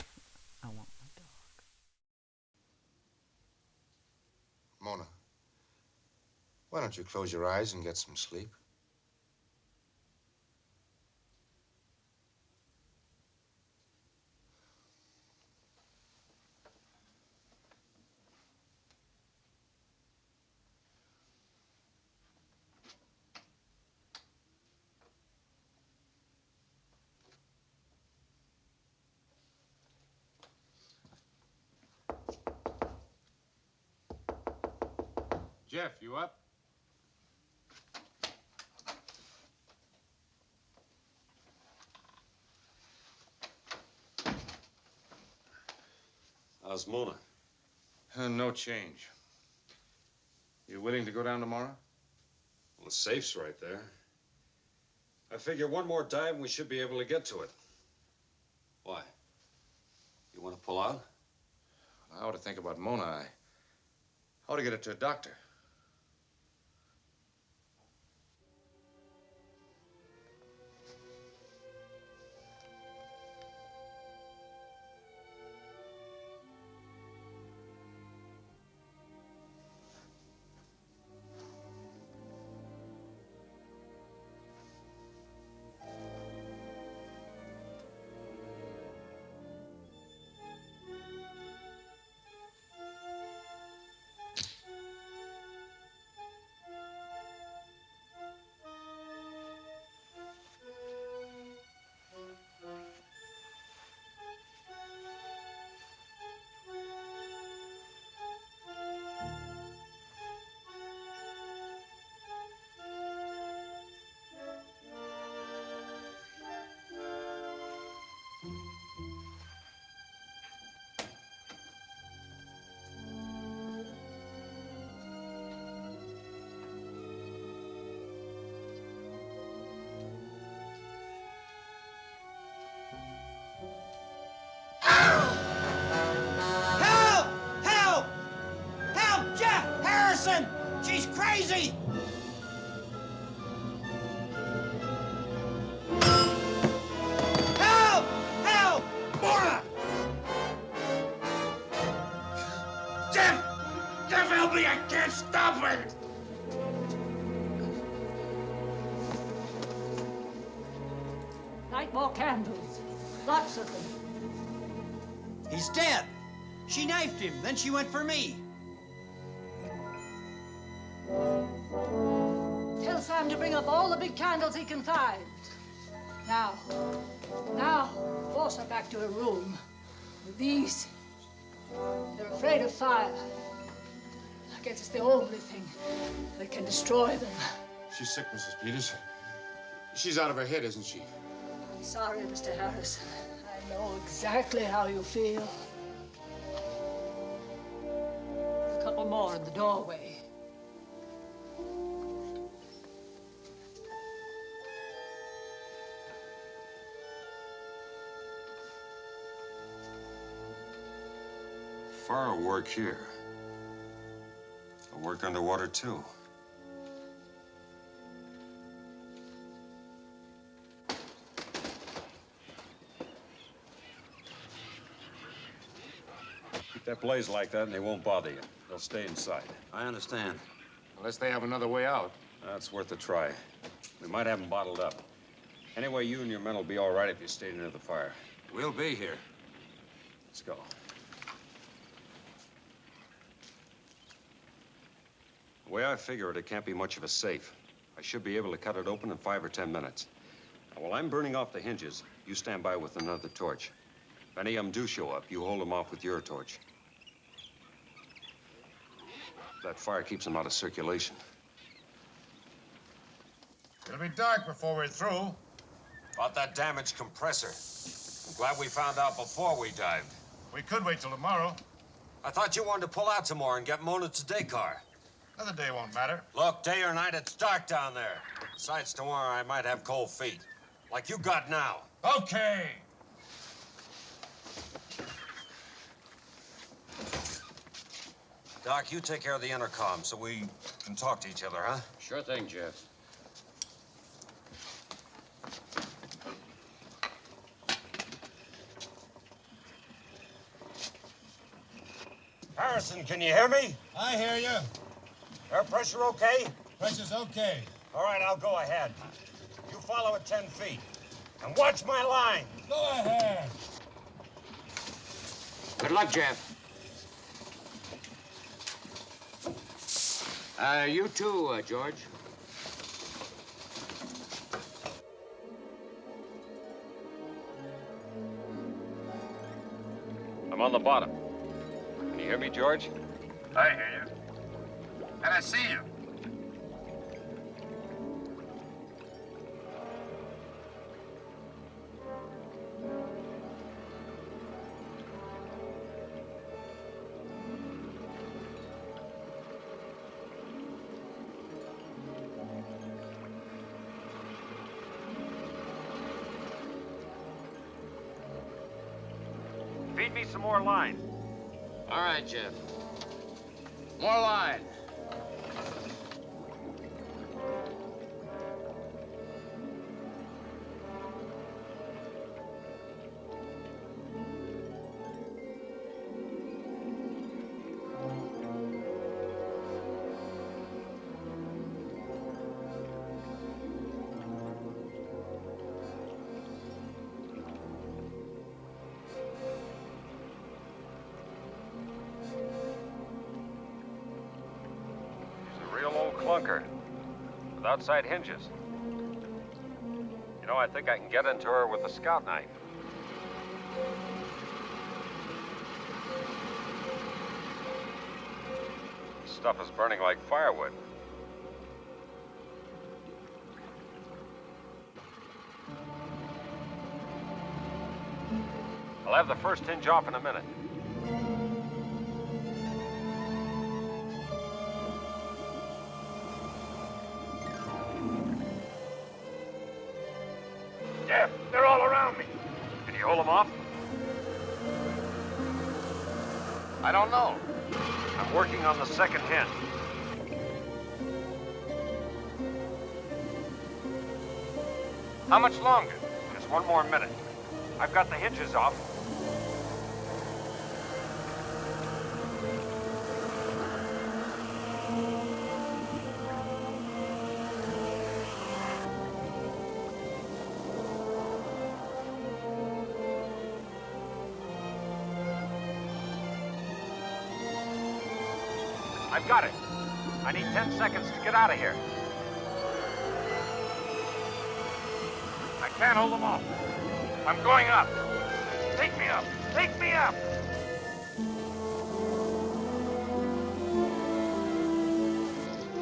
I want my dog. Mona, why don't you close your eyes and get some sleep? Jeff, you up? How's Mona? No change. You willing to go down tomorrow? Well, the safe's right there. I figure one more dive and we should be able to get to it. Why? You want to pull out? I ought to think about Mona. I ought to get her to a doctor. She's crazy! Help! Help! Mora! Jeff! Jeff, help me! I can't stop it! Light more candles. Lots of them. He's dead. She knifed him, then she went for me. Tell Sam to bring up all the big candles he can find. Now, force her back to her room. With these, they're afraid of fire. I guess it's the only thing that can destroy them. She's sick, Mrs. Peters. She's out of her head, isn't she? I'm sorry, Mr. Harrison. I know exactly how you feel. A couple more in the doorway. fire will work here. It'll work underwater, too. Keep that blaze like that and they won't bother you. They'll stay inside. I understand. Unless they have another way out. That's worth a try. We might have them bottled up. Anyway, you and your men will be all right if you stay near the fire. We'll be here. Let's go. The way I figure it, it can't be much of a safe. I should be able to cut it open in 5 or 10 minutes. Now, while I'm burning off the hinges, you stand by with another torch. If any of them do show up, you hold them off with your torch. That fire keeps them out of circulation. It'll be dark before we're through. About that damaged compressor. I'm glad we found out before we dived. We could wait till tomorrow. I thought you wanted to pull out some more and get Mona to Dakar. Another day won't matter. Look, day or night, it's dark down there. Besides, tomorrow I might have cold feet. Like you got now. Okay. Doc, you take care of the intercom so we can talk to each other, huh? Sure thing, Jeff. Harrison, can you hear me? I hear you. Air pressure okay? Pressure's okay. All right, I'll go ahead. You follow at 10 feet. And watch my line. Go ahead. Good luck, Jeff. You too, George. I'm on the bottom. Can you hear me, George? I hear you. And I see you. Feed me some more line. All right, Jeff. More line. Clunker with outside hinges. You know, I think I can get into her with a scout knife. This stuff is burning like firewood. I'll have the first hinge off in a minute. They're all around me. Can you hold them off? I don't know. I'm working on the second hinge. How much longer? Just one more minute. I've got the hinges off. I've got it. I need 10 seconds to get out of here. I can't hold them off. I'm going up. Take me up. Take me up.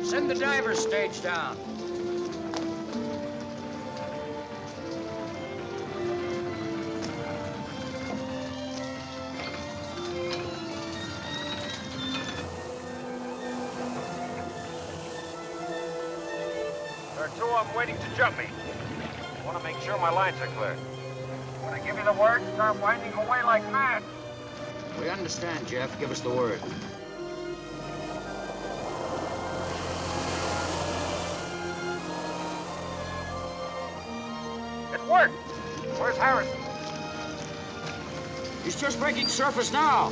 Send the diver's stage down. There are two of them waiting to jump me. I want to make sure my lines are clear. When I give you the word, start winding away like mad. We understand, Jeff. Give us the word. It worked! Where's Harrison? He's just breaking surface now.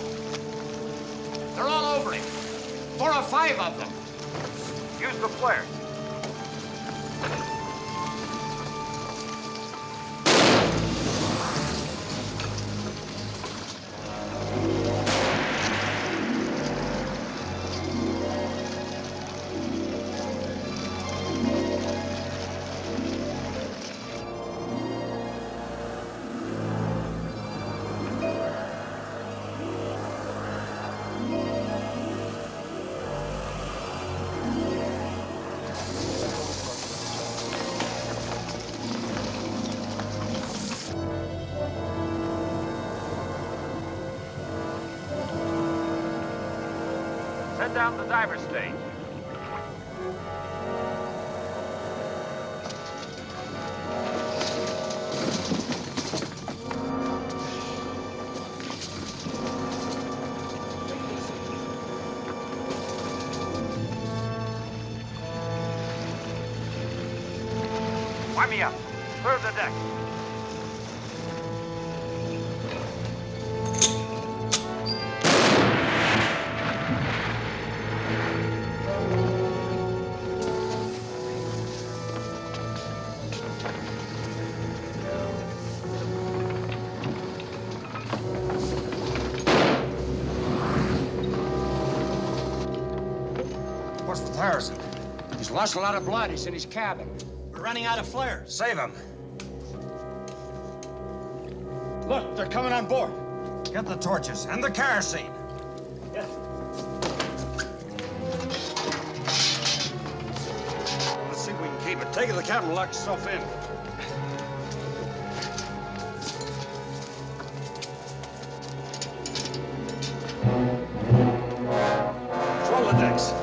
They're all over him. 4 or 5 of them. Use the flare. Head down the diver stage. Wind me up. Clear the deck. What's with Harrison? He's lost a lot of blood. He's in his cabin. We're running out of flares. Save him. Look, they're coming on board. Get the torches and the kerosene. Let's see if we can keep it. Take it to the cabin and lock yourself in. Control the decks.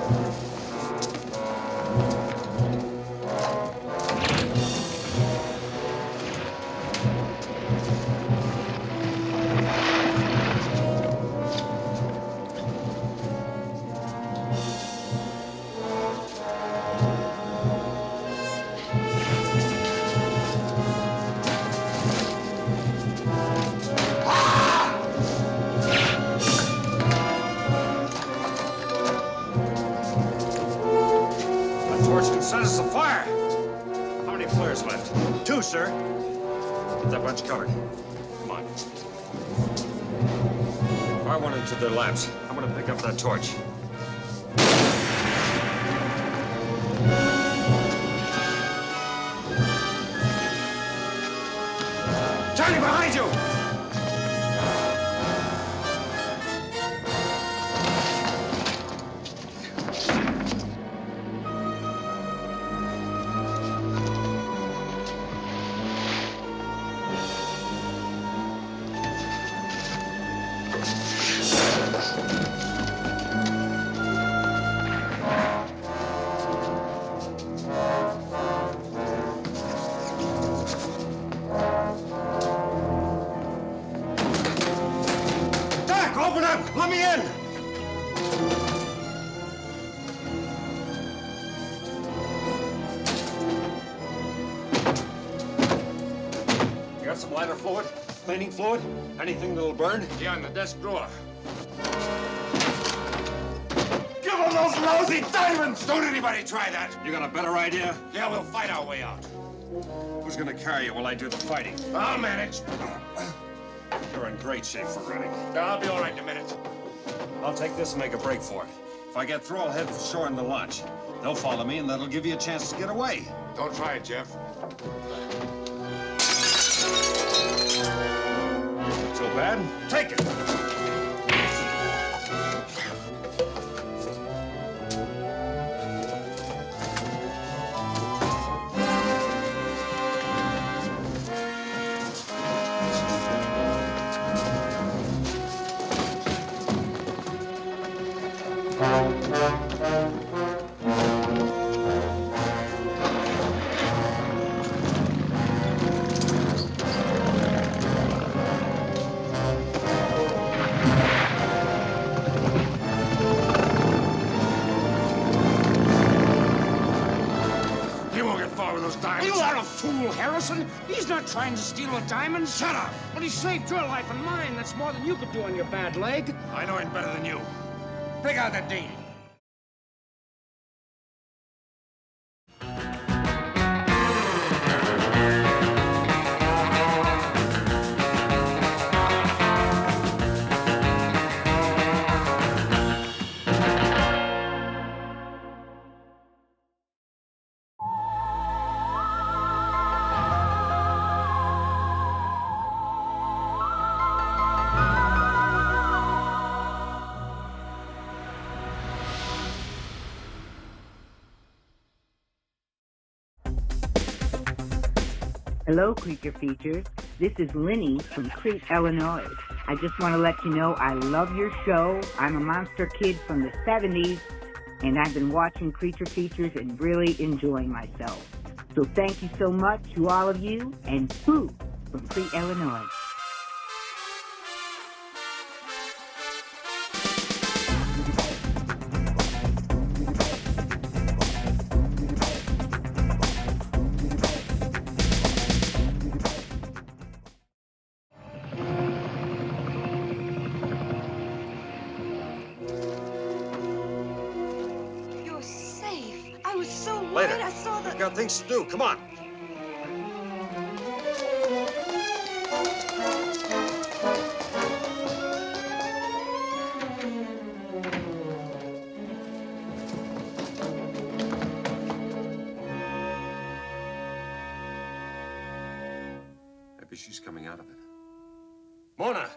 Set us afire! How many flares left? 2, sir. Get that bunch covered. Come on. Fire one into their laps. I'm gonna pick up that torch. Charlie, behind you! Open up! Let me in! You got some lighter fluid? Cleaning fluid? Anything that'll burn? Yeah, in the desk drawer. Give them those lousy diamonds! Don't anybody try that! You got a better idea? Yeah, we'll fight our way out. Who's gonna carry you while I do the fighting? I'll manage. You're in great shape for running. I'll be all right in a minute. I'll take this and make a break for it. If I get through, I'll head for shore in the launch. They'll follow me, and that'll give you a chance to get away. Don't try it, Jeff. So bad? Take it! Harrison? He's not trying to steal the diamonds. Shut up! Well, he saved your life and mine. That's more than you could do on your bad leg. I know him better than you. Pick out that deed. Hello, Creature Features. This is Linny from Crete, Illinois. I just want to let you know I love your show. I'm a monster kid from the 70s, and I've been watching Creature Features and really enjoying myself. So thank you so much to all of you, and Boo from Crete, Illinois. You're safe. I was so worried. Later. I saw the... We've got things to do. Come on. Maybe she's coming out of it. Mona!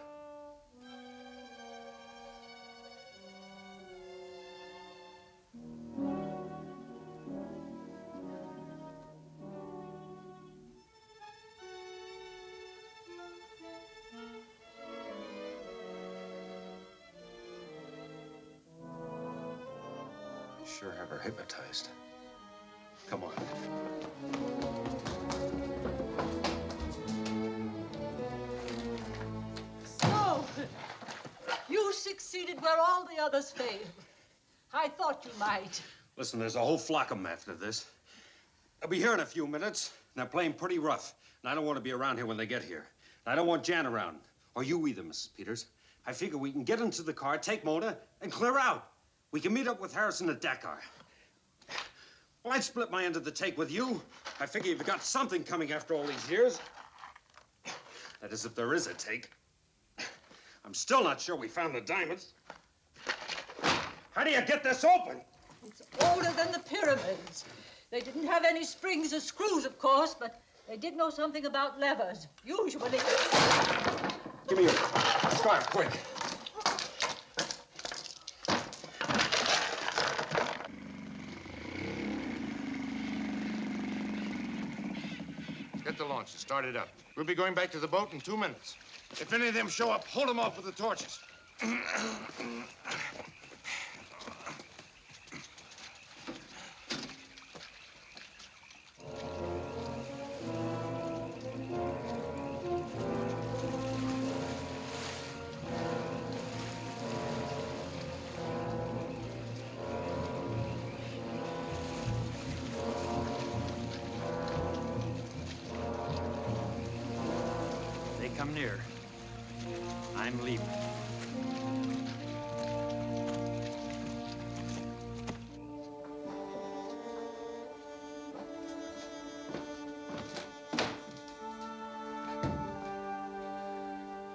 Sure have her hypnotized. Come on. So, you succeeded where all the others failed. I thought you might. Listen, there's a whole flock of them after this. They'll be here in a few minutes, and they're playing pretty rough. And I don't want to be around here when they get here. And I don't want Jan around. Or you either, Mrs. Peters. I figure we can get into the car, take Mona, and clear out. We can meet up with Harrison at Dakar. Well, I'd split my end of the take with you. I figure you've got something coming after all these years. That is, if there is a take. I'm still not sure we found the diamonds. How do you get this open? It's older than the pyramids. They didn't have any springs or screws, of course, but they did know something about levers. Usually... Give me your scarf, quick. Get the launch and start it up. We'll be going back to the boat in 2 minutes. If any of them show up, hold them off with the torches. They come near. I'm leaving.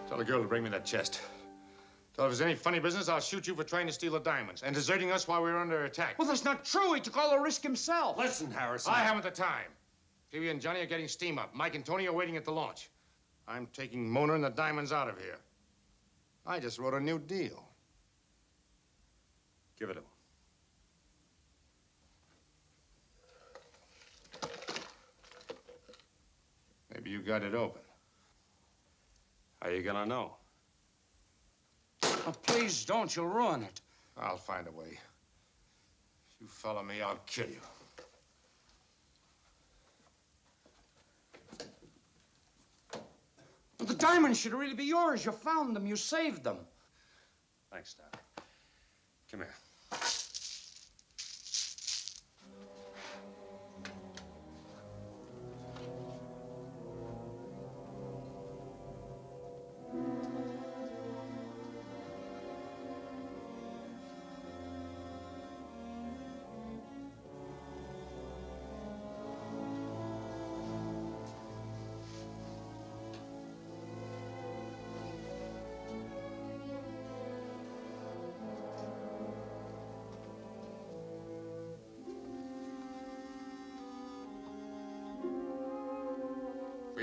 Tell the girl to bring me that chest. Tell her if there's any funny business, I'll shoot you for trying to steal the diamonds and deserting us while we were under attack. Well, that's not true. He took all the risk himself. Listen, Harrison. I haven't the time. Phoebe and Johnny are getting steam up. Mike and Tony are waiting at the launch. I'm taking Mona and the diamonds out of here. I just wrote a new deal. Give it to him. Maybe you got it open. How you gonna know? Oh, please don't. You'll ruin it. I'll find a way. If you follow me, I'll kill you. The diamonds should really be yours. You found them. You saved them. Thanks, Dad. Come here.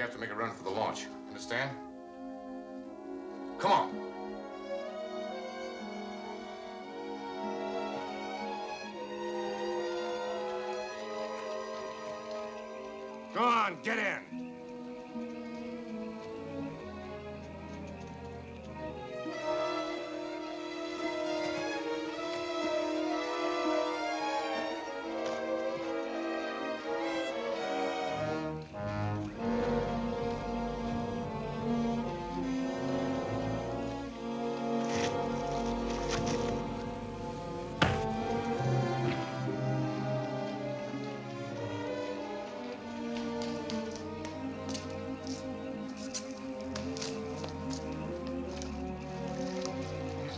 We have to make a run for the launch. Understand? Come on. Go on, get in.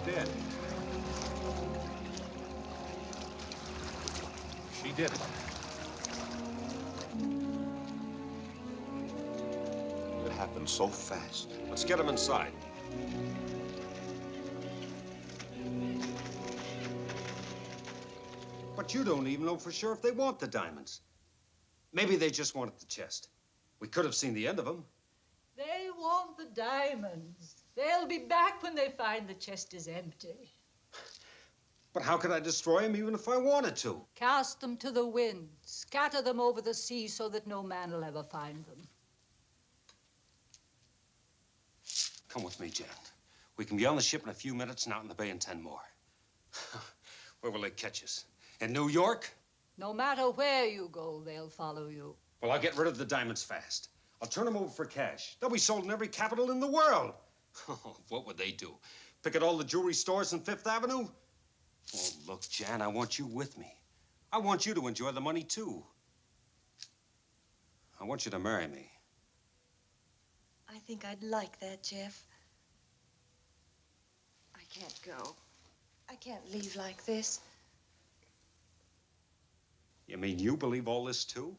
Dead. She did it. It happened so fast. Let's get him inside. But you don't even know for sure if they want the diamonds. Maybe they just wanted the chest. We could have seen the end of them. They want the diamonds. They'll be back when they find the chest is empty. But how could I destroy them even if I wanted to? Cast them to the wind. Scatter them over the sea so that no man will ever find them. Come with me, Jan. We can be on the ship in a few minutes and out in the bay in 10 more. Where will they catch us? In New York? No matter where you go, they'll follow you. Well, I'll get rid of the diamonds fast. I'll turn them over for cash. They'll be sold in every capital in the world. What would they do? Picket all the jewelry stores on Fifth Avenue? Oh, look, Jan, I want you with me. I want you to enjoy the money, too. I want you to marry me. I think I'd like that, Jeff. I can't go. I can't leave like this. You mean you believe all this, too?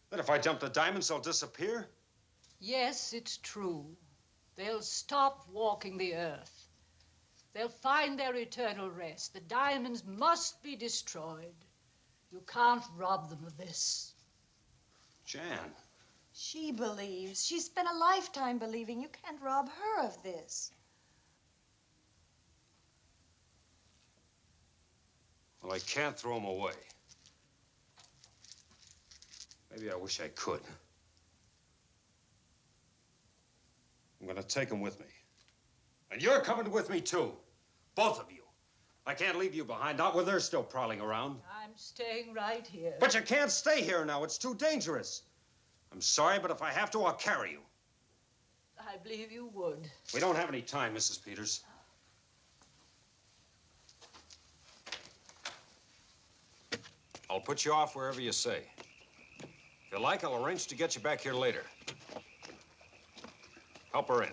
That if I dump the diamonds, they'll disappear? Yes, it's true. They'll stop walking the earth. They'll find their eternal rest. The diamonds must be destroyed. You can't rob them of this. Jan. She believes. She's spent a lifetime believing. You can't rob her of this. Well, I can't throw them away. Maybe I wish I could. I'm gonna take them with me. And you're coming with me, too. Both of you. I can't leave you behind, not when they're still prowling around. I'm staying right here. But you can't stay here now. It's too dangerous. I'm sorry, but if I have to, I'll carry you. I believe you would. We don't have any time, Mrs. Peters. I'll put you off wherever you say. If you like, I'll arrange to get you back here later. Help her in.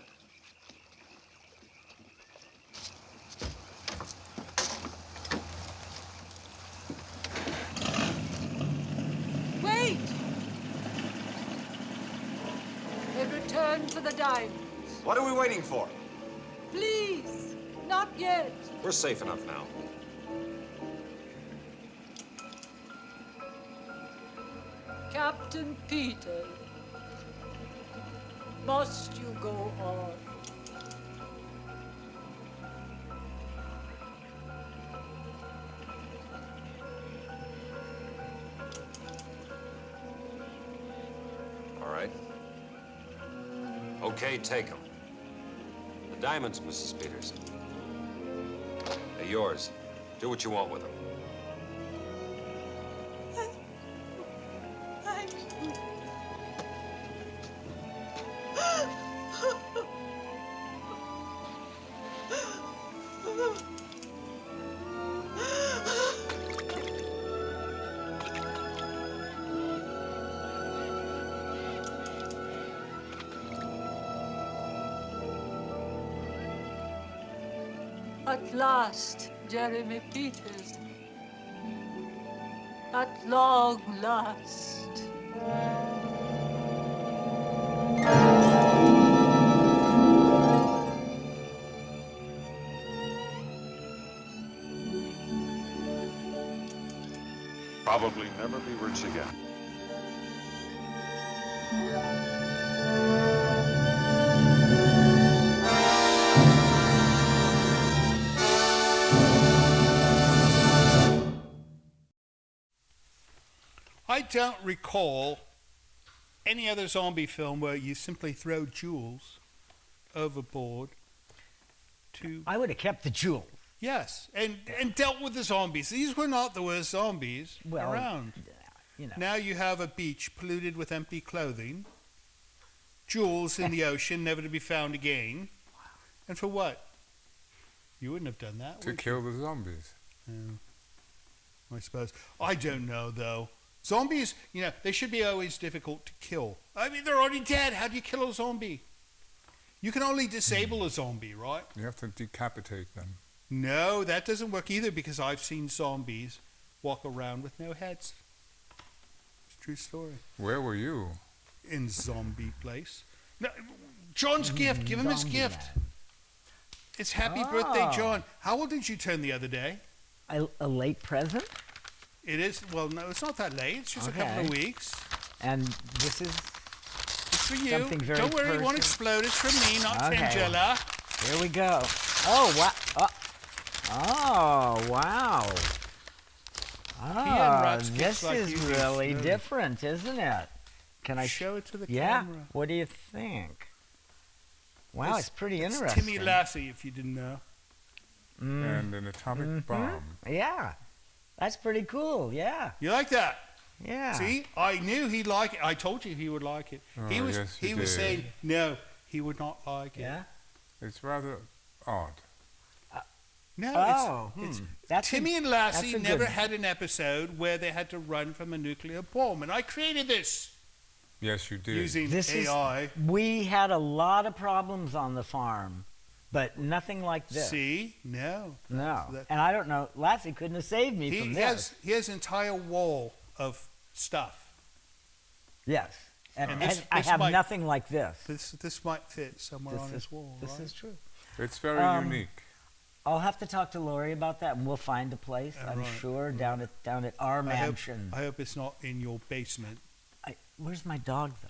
Wait! They've returned for the diamonds. What are we waiting for? Please, not yet. We're safe enough now. Captain Peter, must you go on? All right. Okay, take them. The diamonds, Mrs. Peters. They're yours. Do what you want with them. Thank you. At last, Jeremy Peters. At long last. Probably never be rich again. I don't recall any other zombie film where you simply throw jewels overboard to... I would have kept the jewels. Yes, and dealt with the zombies. These were not the worst zombies around. You know. Now you have a beach polluted with empty clothing, jewels in the ocean never to be found again. And for what? You wouldn't have done that, To kill the zombies. I suppose. I don't know, though. Zombies, they should be always difficult to kill. I mean, they're already dead. How do you kill a zombie? You can only disable a zombie, right? You have to decapitate them. No, that doesn't work either because I've seen zombies walk around with no heads. It's a true story. Where were you? In zombie place. No, John's gift. Give him his gift. It's happy birthday, John. How old did you turn the other day? A late present? It is. Well, no, it's not that late. It's just a couple of weeks. And this is it's for you. something very Don't worry, personal. it won't explode. It's from me, not Tangela. Here we go. Oh, wow. Oh, wow. Oh, this is really different, isn't it? Can I show it to the camera? camera? What do you think? Wow, it's pretty it's interesting. Timmy Lassie, if you didn't know. And an atomic bomb. Yeah, that's pretty cool. Yeah. You like that? Yeah. See, I knew he'd like it. I told you he would like it. Oh, he was yes, he was saying no, he would not like it. Yeah. It's rather odd. No, that's Timmy and Lassie never had an episode where they had to run from a nuclear bomb, and I created this. Yes, you did. Using AI. We had a lot of problems on the farm, but nothing like this. See? No. No. And I don't know. Lassie couldn't have saved me from this. He has an entire wall of stuff. Yes. And this I have might, nothing like this. This might fit somewhere on his wall. This is true. It's very unique. I'll have to talk to Lori about that, and we'll find a place. I'm sure down at our mansion. I hope it's not in your basement. Where's my dog, though?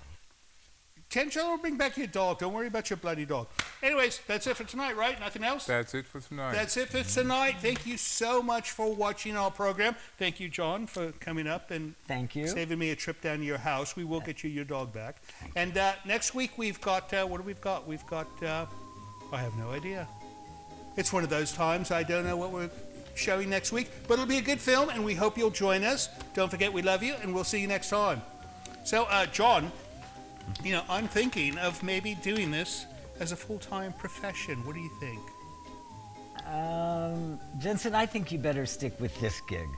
Tangela will bring back your dog. Don't worry about your bloody dog. Anyways, that's it for tonight, right? Nothing else? That's it for tonight. That's it for tonight. Thank you so much for watching our program. Thank you, John, for coming up and saving me a trip down to your house. We will get you your dog back. And next week we've got, what do we've got? We've got, I have no idea. It's one of those times I don't know what we're showing next week, but it'll be a good film, and we hope you'll join us. Don't forget we love you, and we'll see you next time. So, John, I'm thinking of maybe doing this as a full-time profession. What do you think? Vincent, I think you better stick with this gig.